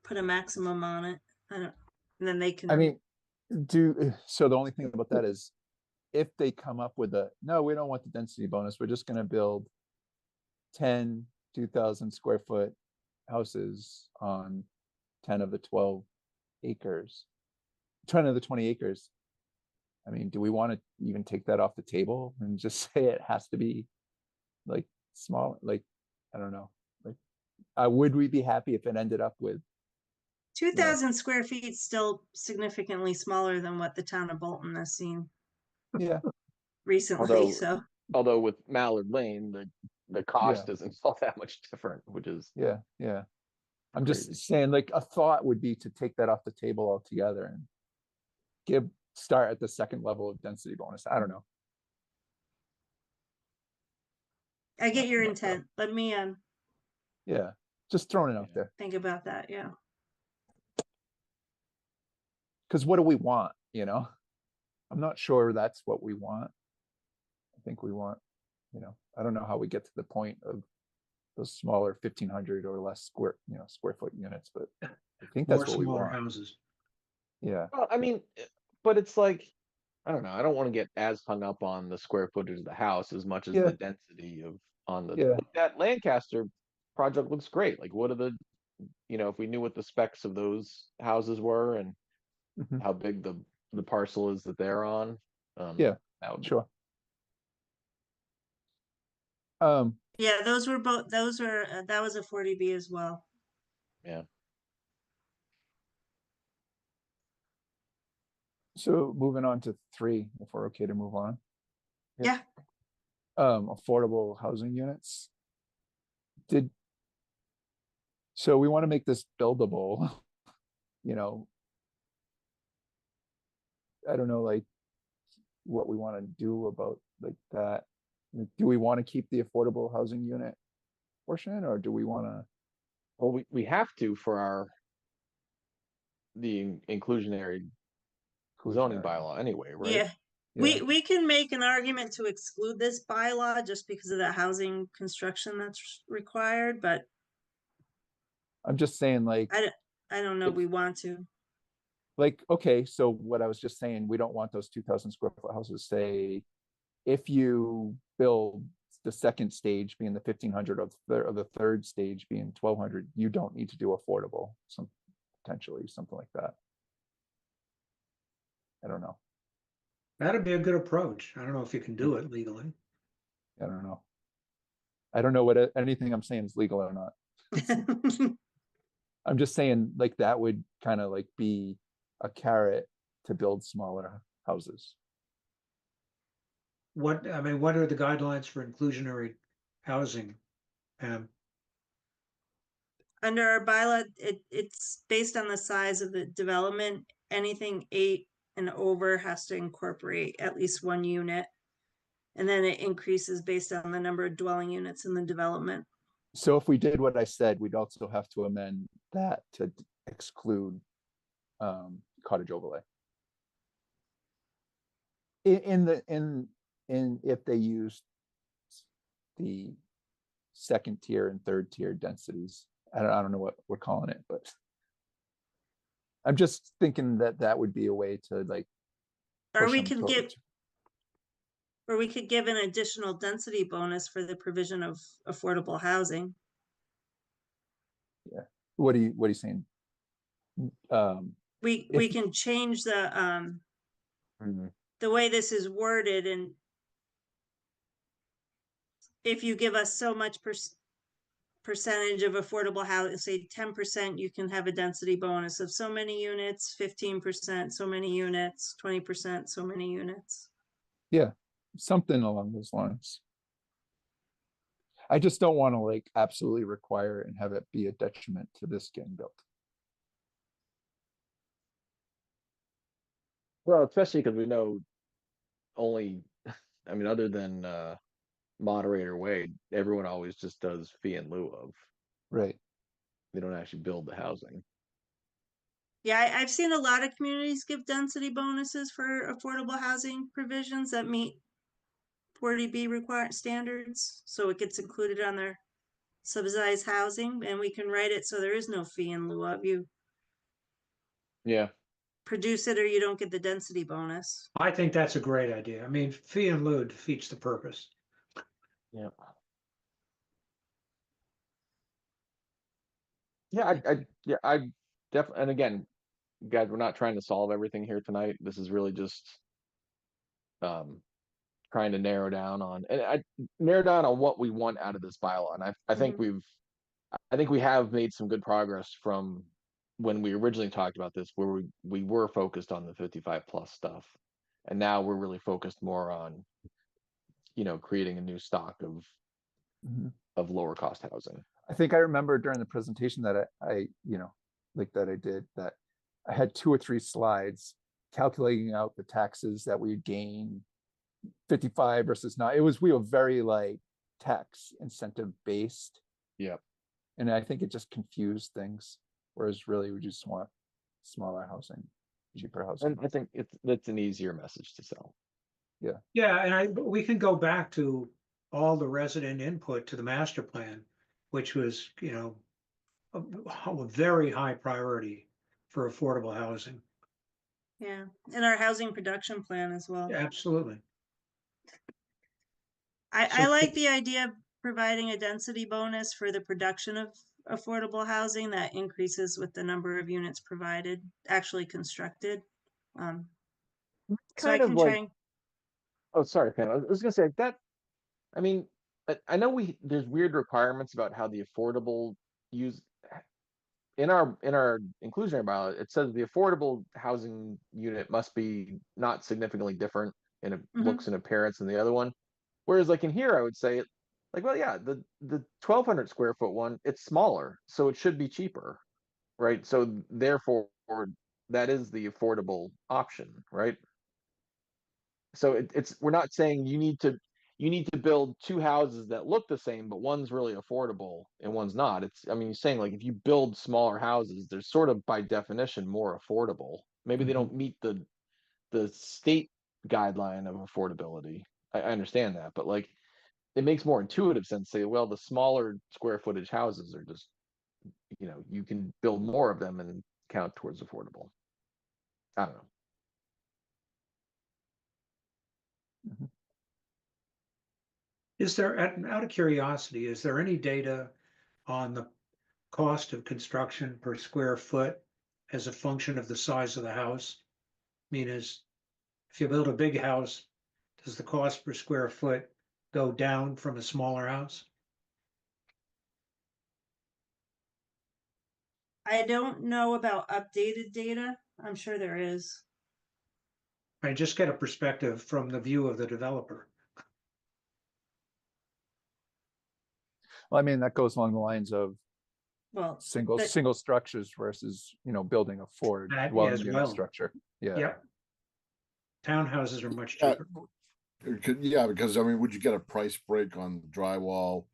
S5: put a maximum on it. And then they can.
S1: I mean, so the only thing about that is if they come up with no, we don't want the density bonus, we're just gonna build 10 2,000 square foot houses on 10 of the 12 acres, 10 of the 20 acres. I mean, do we want to even take that off the table and just say it has to be like small? Like, I don't know. Like, would we be happy if it ended up with
S5: 2,000 square feet still significantly smaller than what the town of Bolton has seen
S1: yeah,
S5: recently, so.
S2: Although with Mallard Lane, the cost
S1: Yeah.
S2: isn't all that much different, which is
S1: yeah. I'm
S2: crazy.
S1: just saying, like, a thought would be to take that off the table altogether and start at the second level of density bonus. I don't know.
S5: I get your
S1: Not-
S5: intent. Let me
S1: Yeah, just throwing it out
S2: Yeah.
S1: there.
S5: think about that, yeah.
S1: Because what do we want? I'm not sure that's what we want. I think we want, I don't know how we get to the point of those smaller 1,500 or less square foot units, but I think that's
S3: More
S1: what we
S3: smaller
S1: want.
S3: houses.
S1: Yeah,
S2: Well, I mean, but it's like, I don't know. I don't want to get as hung up on the square footage of the house as much as
S1: Yeah.
S2: the density on the,
S1: Yeah.
S2: that Lancaster project looks great. Like, what are the, if we knew what the specs of those houses were and
S1: Mhm.
S2: how big the parcel is that they're on.
S1: Yeah,
S2: that would be-
S1: sure.
S5: Yeah, those were that was a 40B as well.
S2: Yeah.
S1: So moving on to 3, if we're okay to move on.
S5: Yeah.
S1: Affordable housing units. So we want to make this buildable, I don't know, like, what we want to do about like that. Do we want to keep the affordable housing unit portion, or do we want to?
S2: Well, we have to for the inclusionary zoning bylaw anyway, right?
S5: Yeah. We can make an argument to exclude this bylaw just because of the housing construction that's required, but
S1: I'm just saying, like,
S5: I don't know, we want to.
S1: okay, so what I was just saying, we don't want those 2,000 square foot houses. Say, if you build the second stage being the 1,500 or the third stage being 1,200, you don't need to do affordable, potentially something like that. I don't know.
S3: That'd be a good approach. I don't know if you can do it legally.
S1: I don't know. I don't know what anything I'm saying is legal or not. I'm just saying, like, that would kind of like be a carrot to build smaller houses.
S3: What are the guidelines for inclusionary housing?
S5: Under our bylaw, it's based on the size of the development. Anything 8 and over has to incorporate at least 1 unit. And then it increases based on the number of dwelling units in the development.
S1: So if we did what I said, we'd also have to amend that to exclude cottage overlay. In if they use the second tier and third tier densities. I don't know what we're calling it, but I'm just thinking that that would be a way to like.
S5: Or
S1: push
S5: we
S1: them
S5: could
S1: towards-
S5: give, or we could give an additional density bonus for the provision of affordable housing.
S1: What are you saying?
S5: We
S1: If-
S5: can change the way this is worded, and if you give us so much percentage of affordable housing, say 10%, you can have a density bonus of so many units, 15%, so many units, 20%, so many units.
S1: Yeah, something along those lines. I just don't want to like absolutely require it and have it be a detriment to this getting built.
S2: Well, especially because we know only, I mean, other than moderator Wade, everyone always just does fee in lieu of.
S1: Right.
S2: They don't actually build the housing.
S5: Yeah, I've seen a lot of communities give density bonuses for affordable housing provisions that meet 40B required standards, so it gets included on their subsidized housing, and we can write it so there is no fee in lieu of. You
S2: Yeah,
S5: produce it or you don't get the density bonus.
S3: I think that's a great idea. I mean, fee in lieu defeats the purpose.
S2: yeah. Yeah, I definitely, and again, guys, we're not trying to solve everything here tonight. This is really just trying to narrow down on, and I narrow down on what we want out of this bylaw. And I think I think we have made some good progress from when we originally talked about this, where we were focused on the 55+ stuff. And now we're really focused more on, creating a new stock
S1: Mhm.
S2: of lower cost housing.
S1: I think I remember during the presentation that I like that I did, that I had 2 or 3 slides calculating out the taxes that we would gain 55 versus not. We were very like tax incentive based.
S2: Yep.
S1: And I think it just confused things. Whereas really we just want smaller housing, cheaper housing.
S2: And I think it's an easier message to sell.
S3: Yeah, and we can go back to all the resident input to the master plan, which was, a very high priority for affordable housing.
S5: Yeah, and our housing production plan as well.
S3: Absolutely.
S5: I
S3: So-
S5: like the idea of providing a density bonus for the production of affordable housing that increases with the number of units provided, actually constructed. So I
S2: Kind of
S5: can
S2: like-
S5: try and
S2: Oh, sorry, Pam. I was gonna say that, I mean, I know there's weird requirements about how the affordable use in our inclusionary bylaw, it says the affordable housing unit must be not significantly different in looks and appearance than the other one. Whereas like in here, I would say like, well, yeah, the 1,200 square foot one, it's smaller, so it should be cheaper, right? So therefore, that is the affordable option, right? So we're not saying you need to build 2 houses that look the same, but one's really affordable and one's not. I mean, you're saying like if you build smaller houses, they're sort of by definition more affordable. Maybe they don't meet the state guideline of affordability. I understand that, but like it makes more intuitive sense to say, well, the smaller square footage houses are just, you can build more of them and count towards affordable. I don't know.
S3: Is there, out of curiosity, is there any data on the cost of construction per square foot as a function of the size of the house? I mean, if you build a big house, does the cost per square foot go down from a smaller house?
S5: I don't know about updated data. I'm sure there is.
S3: I just get a perspective from the view of the developer.
S1: Well, I mean, that goes along the lines of
S5: Well,
S1: single
S5: But-
S1: structures versus, building a Ford
S3: That
S1: dwelling
S3: as
S1: unit
S3: well.
S1: structure. Yeah.
S3: Yep. Townhouses are much
S7: Yeah.
S3: cheaper.
S7: Yeah, because I mean, would you get a price break on drywall,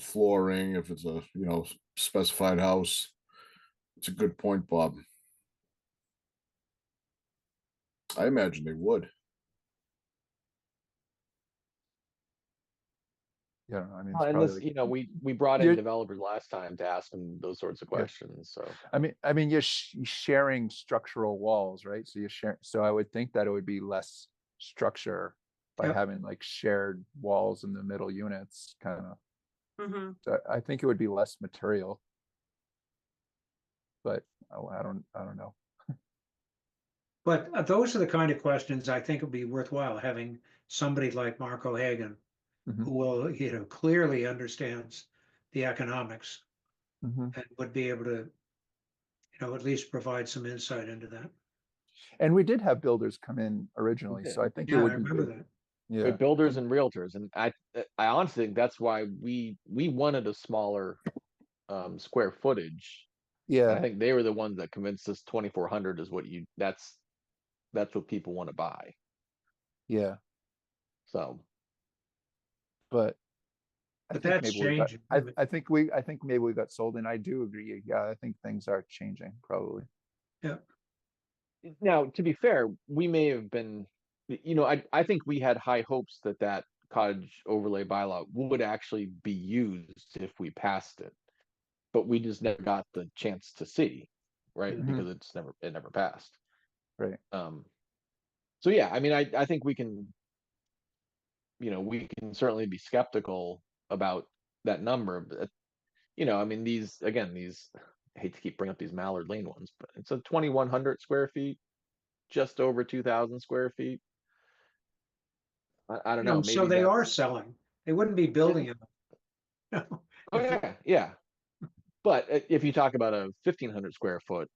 S7: flooring, if it's a, specified house. It's a good point, Bob. I imagine they would.
S1: Yeah, I mean,
S2: Well,
S1: it's
S2: and
S1: probably
S2: this,
S1: like,
S2: we brought in
S1: You're-
S2: developers last time to ask them those sorts of
S1: Yeah.
S2: questions, so.
S1: I mean, you're sharing structural walls, right? So you're sharing, so I would think that it would be less structure by
S3: Yep.
S1: having like shared walls in the middle units, kind of.
S5: Mhm.
S1: So I think it would be less material. But I don't know.
S3: But those are the kind of questions I think would be worthwhile having somebody like Mark O'Hagan,
S1: Mhm.
S3: who will, clearly understands the economics
S1: Mhm.
S3: and would be able to, at least provide some insight into that.
S1: And we did have builders come in originally,
S2: did.
S1: so I think it
S3: Yeah, I
S1: would be
S3: remember
S1: good.
S3: that.
S1: Yeah,
S2: With builders and realtors, and I honestly think that's why we wanted a smaller square footage. And I
S1: yeah,
S2: think they were the ones that convinced us 2,400 is that's what people want to buy.
S1: yeah.
S2: So
S1: But I
S3: But
S1: think
S3: that's
S1: maybe we got,
S3: changing.
S1: I think maybe we got sold, and I do agree. Yeah, I think things are changing probably.
S2: now, to be fair, we may have been, I think we had high hopes that cottage overlay bylaw would actually be used if we passed it. But we just never got the chance to see, right?
S1: Mhm.
S2: Because it never passed.
S1: Right.
S2: So yeah, I mean, I think we can certainly be skeptical about that number, but I mean, these, I hate to keep bringing up these Mallard Lane ones, but it's a 2,100 square feet, just over 2,000 square feet. I don't know,
S3: So
S2: maybe
S3: they are
S2: that's,
S3: selling. They wouldn't be building them.
S2: oh yeah. But if you talk about a 1,500 square foot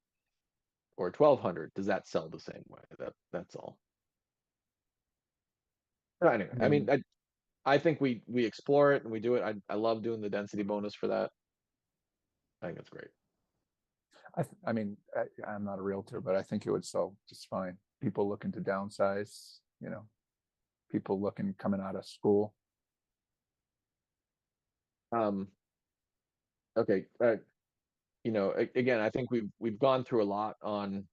S2: or 1,200, does that sell the same way? That's all. Anyway, I mean, I think we explore it and we do it. I love doing the density bonus for that. I think it's great.
S1: I mean, I'm not a realtor, but I think it would sell just fine. People looking to downsize, people coming out of school.
S2: Okay. Again, I think we've gone through a lot on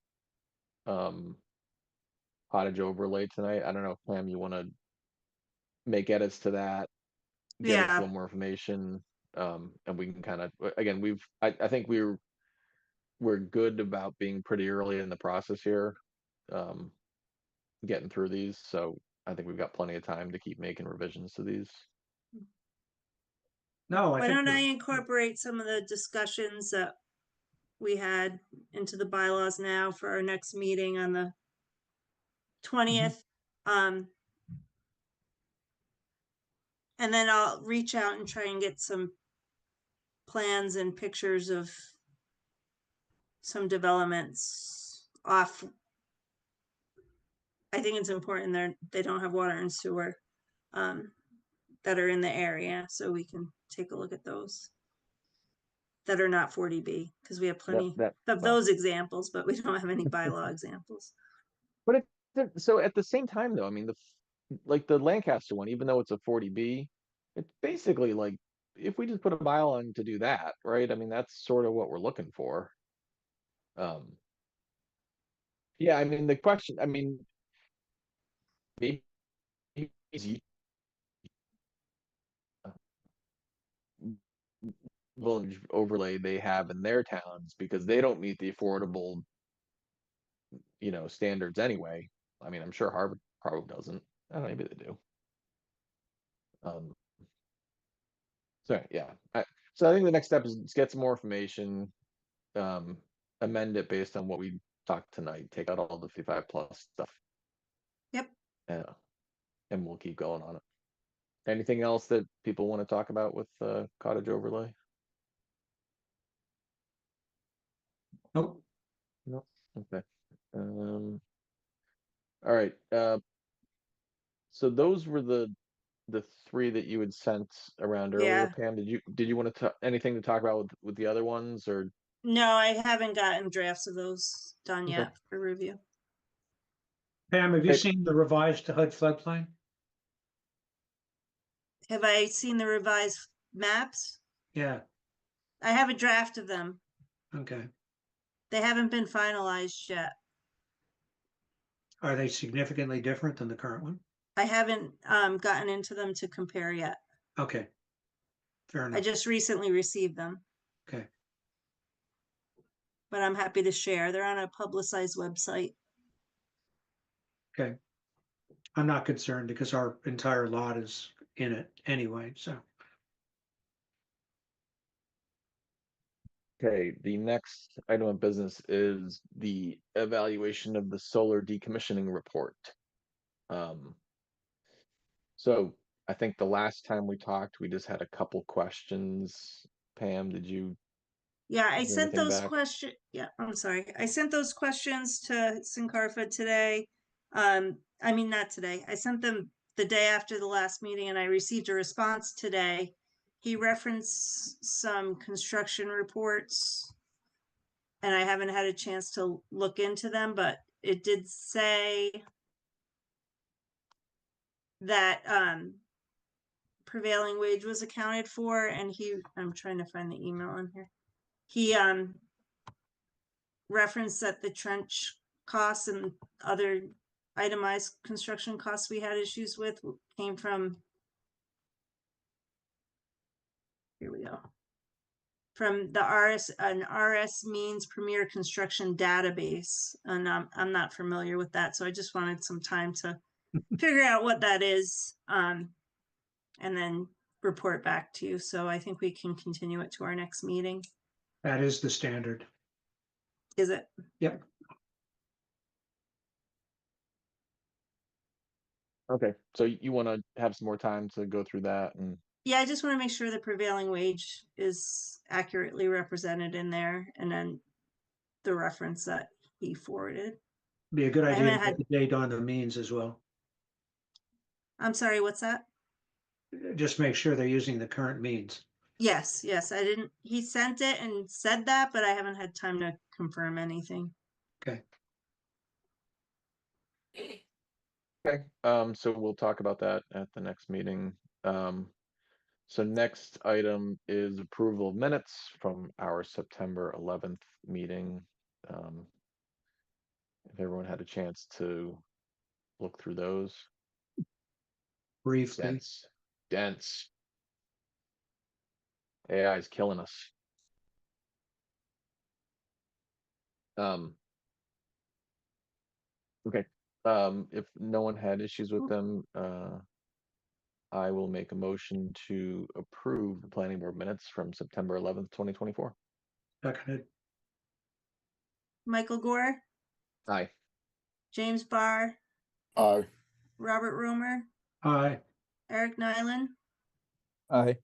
S2: cottage overlay tonight. I don't know if Pam, you want to make edits to that, get us a
S5: Yeah.
S2: little more information, and we can kind of, again, I think we're good about being pretty early in the process here, getting through these. So I think we've got plenty of time to keep making revisions to these.
S3: No,
S5: Why don't I incorporate some of the discussions that we had into the bylaws now for our next meeting on the 20th? And then I'll reach out and try and get some plans and pictures of some developments off. I think it's important they don't have water and sewer that are in the area, so we can take a look at those that are not 40B, because we have plenty of those examples, but we don't have any bylaw examples.
S2: But so at the same time, though, I mean, the Lancaster one, even though it's a 40B, it's basically like, if we just put a bylaw on to do that, right? I mean, that's sort of what we're looking for. Yeah, I mean, the question, I mean, maybe easy village overlay they have in their towns, because they don't meet the affordable, standards anyway. I mean, I'm sure Harvard probably doesn't. I don't know, maybe they do. So yeah, so I think the next step is get some more information, amend it based on what we talked tonight, take out all the 55+ stuff.
S5: Yep.
S2: And we'll keep going on it. Anything else that people want to talk about with cottage overlay?
S3: Nope.
S2: No. Okay. All right. So those were the 3 that you had sent around earlier,
S5: Yeah.
S2: Pam. Did you want to anything to talk about with the other ones, or?
S5: No, I haven't gotten drafts of those done
S2: Okay.
S5: yet for review.
S3: Pam, have you
S2: Hey.
S3: seen the revised HUD floodplain?
S5: Have I seen the revised maps.
S3: Yeah,
S5: I have a draft of them.
S3: okay.
S5: They haven't been finalized yet.
S3: Are they significantly different than the current one?
S5: I haven't gotten into them to compare yet.
S3: Okay. Fair
S5: I
S3: enough.
S5: just recently received them,
S3: Okay.
S5: but I'm happy to share. They're on a publicized website.
S3: Okay. I'm not concerned because our entire lot is in it anyway, so.
S2: Okay, the next item of business is the evaluation of the solar decommissioning report. So I think the last time we talked, we just had a couple questions. Pam, did you?
S5: Yeah, I
S2: Hear
S5: sent
S2: anything
S5: those
S2: back?
S5: questions. Yeah, I'm sorry. I sent those questions to Sincarfa today. I mean, not today. I sent them the day after the last meeting and I received a response today. He referenced some construction reports and I haven't had a chance to look into them, but it did say that prevailing wage was accounted for and I'm trying to find the email in here. He referenced that the trench costs and other itemized construction costs we had issues with came from, here we go, from the RS means Premier Construction Database. And I'm not familiar with that, so I just wanted some time to figure out what that is, and then report back to you. So I think we can continue it to our next meeting.
S3: That is the standard.
S5: Is it?
S3: Yep.
S2: Okay, so you want to have some more time to go through that and
S5: Yeah, I just want to make sure the prevailing wage is accurately represented in there and then the reference that he forwarded.
S3: Be a good
S5: I
S3: idea to
S5: haven't had-
S3: get the date on the means as well.
S5: I'm sorry, what's that?
S3: Just make sure they're using the current means.
S5: Yes, I didn't, he sent it and said that, but I haven't had time to confirm anything.
S3: Okay.
S2: okay, so we'll talk about that at the next meeting. So next item is approval of minutes from our September 11th meeting. If everyone had a chance to look through those.
S3: Briefly.
S2: Dense. AI is killing us. Okay, if no one had issues with them, I will make a motion to approve the planning board minutes from September 11th, 2024.
S3: Seconded.
S5: Michael Gore,
S2: Aye.
S5: James Barr,
S7: Aye.
S5: Robert Romer,
S3: Aye.
S5: Eric Nyland,
S1: Aye.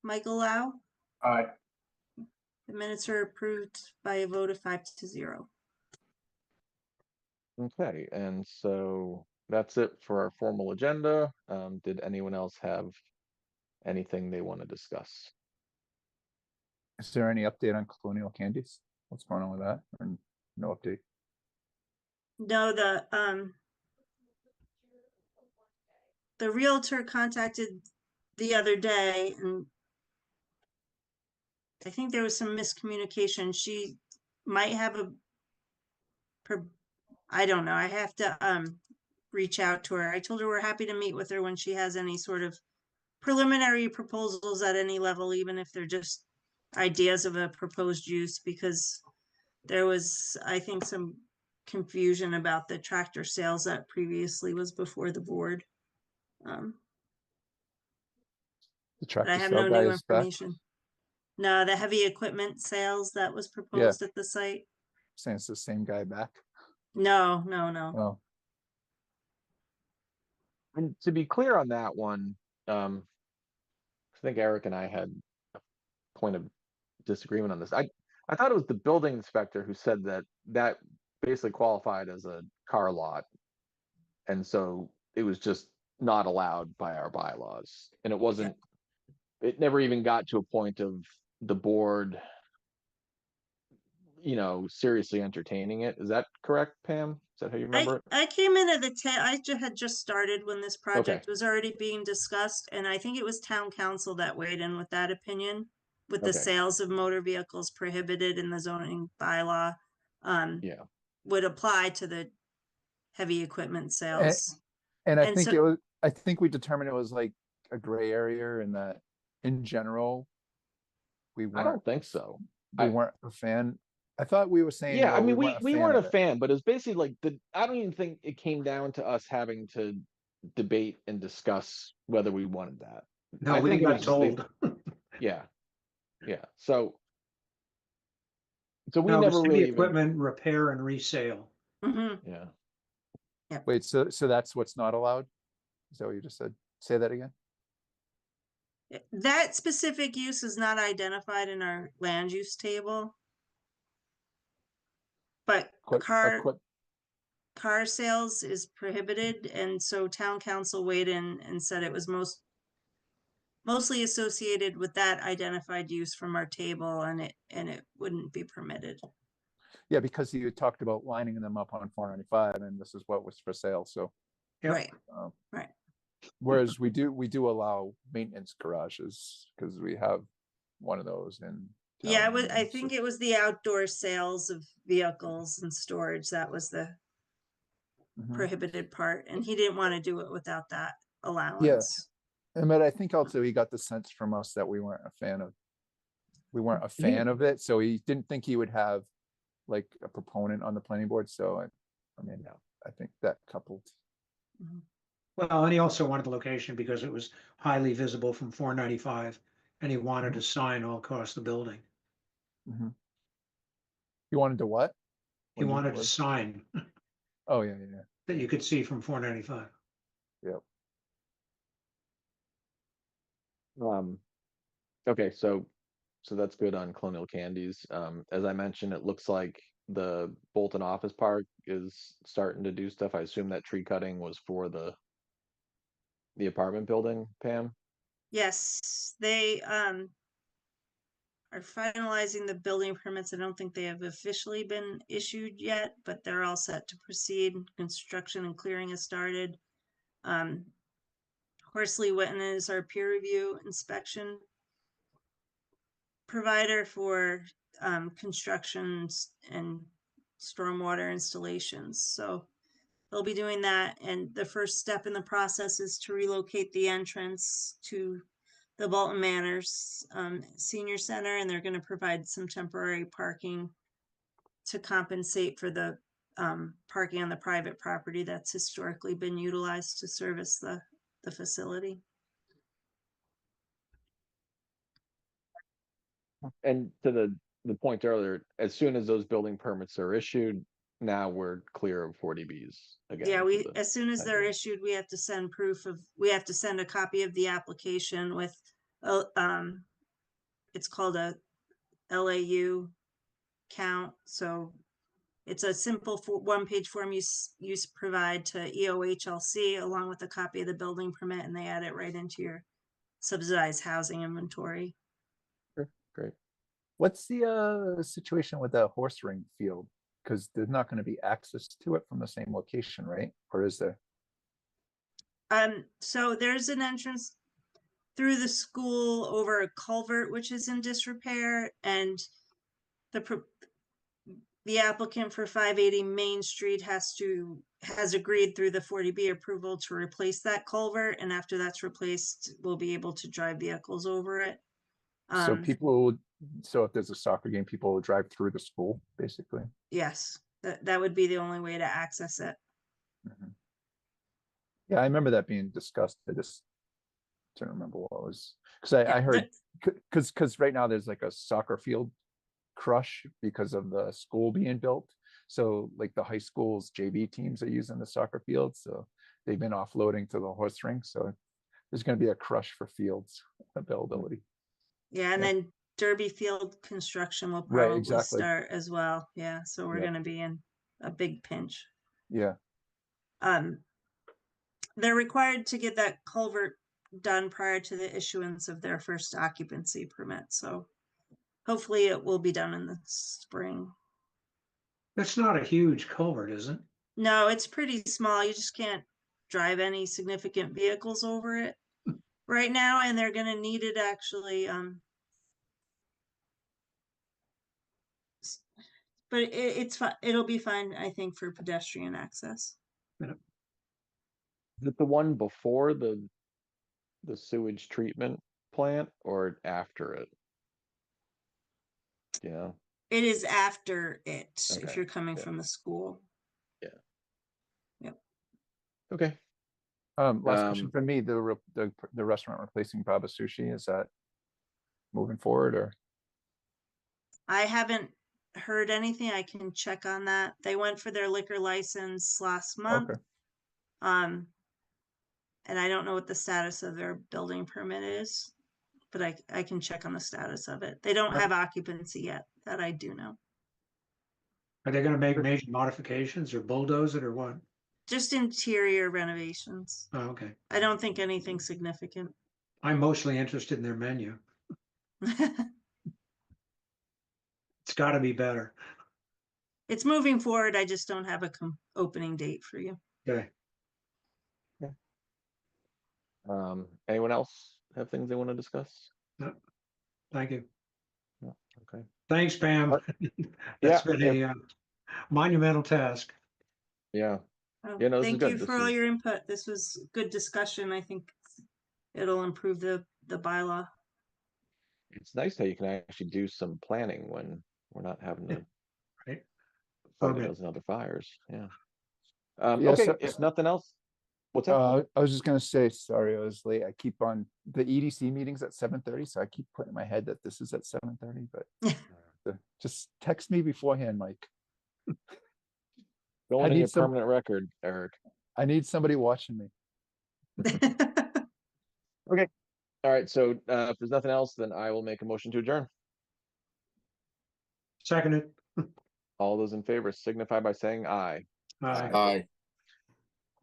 S5: Michael Lau.
S7: Aye.
S5: The minutes are approved by a vote of 5-0.
S2: Okay, and so that's it for our formal agenda. Did anyone else have anything they want to discuss?
S1: Is there any update on Colonial Candies? What's going on with that? Or no update?
S5: No, the realtor contacted the other day and I think there was some miscommunication. She might have I don't know. I have to reach out to her. I told her we're happy to meet with her when she has any sort of preliminary proposals at any level, even if they're just ideas of a proposed use, because there was, I think, some confusion about the tractor sales that previously was before the board.
S1: The
S5: But I
S1: tractor
S5: have
S1: sale
S5: no
S1: guy
S5: new
S1: is back.
S5: information. No, the heavy equipment sales that was proposed at the site.
S1: Saying it's the same guy back.
S5: No.
S1: Oh,
S2: And to be clear on that one, I think Eric and I had a point of disagreement on this. I thought it was the building inspector who said that basically qualified as a car lot. And so it was just not allowed by our bylaws. And it never even got to a point of the board you know, seriously entertaining it. Is that correct, Pam? Is that how you remember it?
S5: I came in at the had just started when this project
S2: Okay.
S5: was already being discussed, and I think it was town council that weighed in with that opinion. With the
S2: Okay.
S5: sales of motor vehicles prohibited in the zoning bylaw,
S2: Yeah.
S5: would apply to the heavy equipment
S1: And,
S5: sales.
S1: and I
S5: And
S1: think
S5: so-
S1: it was, I think we determined it was like a gray area and that in general, we
S2: I
S1: weren't,
S2: don't think so.
S1: we weren't a fan. I thought we were saying,
S2: Yeah, I
S1: well,
S2: mean, we
S1: weren't
S2: weren't
S1: of
S2: a
S1: it.
S2: fan, but it's basically like I don't even think it came down to us having to debate and discuss whether we wanted that.
S3: No,
S2: I
S3: we
S2: think it
S3: got
S2: was just they-
S3: told.
S2: Yeah. Yeah. So we
S3: No,
S2: never
S3: it's
S2: really
S3: heavy
S2: even,
S3: equipment repair and resale.
S5: Mhm.
S2: yeah.
S1: Wait, so that's what's not allowed? Is that what you just said? Say that again?
S5: That specific use is not identified in our land use table. But car sales is prohibited, and so town council weighed in and said it was mostly associated with that identified use from our table, and it wouldn't be permitted.
S1: Yeah, because you talked about lining them up on 495 and this is what was for sale, so.
S3: Yep.
S5: Right,
S1: um,
S5: right.
S1: Whereas we do allow maintenance garages, because we have one of those in.
S5: Yeah,
S1: town,
S5: I
S1: so-
S5: think it was the outdoor sales of vehicles and storage that was the
S1: Mhm.
S5: prohibited part, and he didn't want to do it without that allowance.
S1: And but I think also he got the sense from us that we weren't a fan of. We weren't a fan of it, so he didn't think he would have like a proponent on the planning board, so I mean, I think that coupled.
S3: Well, and he also wanted the location because it was highly visible from 495, and he wanted a sign all across the building.
S1: Mhm. You wanted to what?
S3: He
S1: What did you
S3: wanted a
S1: word?
S3: sign
S1: Oh, yeah.
S3: that you could see from 495.
S2: Okay, so that's good on Colonial Candies. As I mentioned, it looks like the Bolton Office Park is starting to do stuff. I assume that tree cutting was for the apartment building, Pam?
S5: Yes, they are finalizing the building permits. I don't think they have officially been issued yet, but they're all set to proceed. Construction and clearing has started. Horsley Witten is our peer review inspection provider for constructions and stormwater installations. So they'll be doing that. And the first step in the process is to relocate the entrance to the Bolton Manors Senior Center, and they're going to provide some temporary parking to compensate for the parking on the private property that's historically been utilized to service the facility.
S2: And to the point earlier, as soon as those building permits are issued, now we're clear of 40Bs again.
S5: Yeah,
S2: for the
S5: as soon as they're
S2: idea.
S5: issued, we have to send a copy of the application with, it's called a LAU count. So it's a simple one-page form you provide to EOHLC along with a copy of the building permit, and they add it right into your subsidized housing inventory.
S2: Great.
S1: What's the situation with the horse ring field? Because there's not going to be access to it from the same location, right? Or is there?
S5: So there's an entrance through the school over a culvert which is in disrepair, and the applicant for 580 Main Street has agreed through the 40B approval to replace that culvert, and after that's replaced, we'll be able to drive vehicles over it.
S1: So so if there's a soccer game, people will drive through the school, basically.
S5: Yes, that would be the only way to access it.
S1: Mhm. Yeah, I remember that being discussed. I just don't remember what it was. Because I
S5: Yeah,
S1: heard, because right now there's like a soccer field crush because of the school being built. So like the high school's JV teams are using the soccer field. So they've been offloading to the horse ring. So there's going to be a crush for fields availability.
S5: Yeah, and
S1: Yeah.
S5: then Derby Field construction will
S1: Right,
S5: probably
S1: exactly.
S5: start as well. Yeah, so we're
S1: Yep.
S5: gonna be in a big pinch.
S1: Yeah.
S5: They're required to get that culvert done prior to the issuance of their first occupancy permit, so hopefully it will be done in the spring.
S3: That's not a huge culvert, is it?
S5: No, it's pretty small. You just can't drive any significant vehicles over it right now, and they're gonna need it actually, but it's fine. It'll be fine, I think, for pedestrian access.
S2: Is it the one before the sewage treatment plant or after it? Yeah,
S5: It is after it, if
S2: Okay,
S5: you're coming
S2: yeah.
S5: from the school.
S2: okay.
S1: Last question
S2: Um,
S1: for me, the restaurant replacing Baba Sushi, is that moving forward or?
S5: I haven't heard anything. I can check on that. They went for their liquor license last month.
S1: Okay,
S5: Um, and I don't know what the status of their building permit is, but I can check on the status of it. They don't
S1: Okay.
S5: have occupancy yet, that I do know.
S3: Are they gonna make major modifications or bulldoze it or what?
S5: Just interior renovations.
S3: Oh, okay.
S5: I don't think anything significant.
S3: I'm mostly interested in their menu. It's gotta be better.
S5: It's moving forward. I just don't have a opening date for you.
S3: Okay.
S2: Anyone else have things they want to discuss?
S3: Thank you.
S2: No, okay.
S3: Thanks, Pam.
S2: What?
S3: That's
S2: Yeah,
S3: been a monumental task.
S2: Yeah,
S5: Oh,
S2: Yeah, no, this is
S5: thank
S2: good.
S5: you
S2: This
S5: for all
S2: is-
S5: your input. This was good discussion. I think it'll improve the bylaw.
S2: it's nice that you can actually do some planning when we're not having to
S3: Right.
S2: fight a
S3: Okay.
S2: dozen other fires, yeah.
S1: Yeah,
S2: Okay,
S1: so-
S2: if nothing else, what's that?
S1: I was just gonna say, sorry, I was late. I keep on, the EDC meeting's at 7:30, so I keep putting in my head that this is at 7:30, but just text me beforehand, Mike.
S2: Going in
S1: need
S2: your
S1: some-
S2: permanent record, Eric.
S1: I need somebody watching me.
S2: All right, so if there's nothing else, then I will make a motion to adjourn.
S3: Seconded.
S2: All those in favor signify by saying aye.
S3: Aye.
S7: Aye.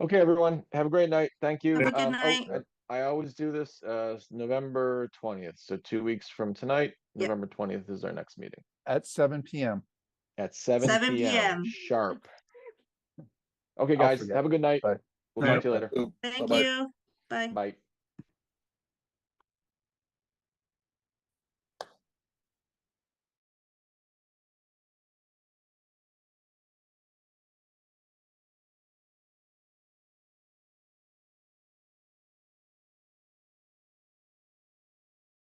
S2: Okay, everyone, have a great night. Thank you.
S5: Have a good
S2: Oh,
S5: night.
S2: and I always do this, November 20th, so 2 weeks from tonight,
S5: Yep.
S2: November 20th is our next meeting
S1: At 7 PM.
S2: at 7
S5: 7
S2: PM
S5: PM.
S2: sharp. Okay,
S1: I'll
S2: guys,
S1: forget.
S2: have a good night.
S1: Bye.
S2: We'll talk to you later.
S5: Thank
S7: Bye-bye.
S5: you. Bye.
S2: Bye.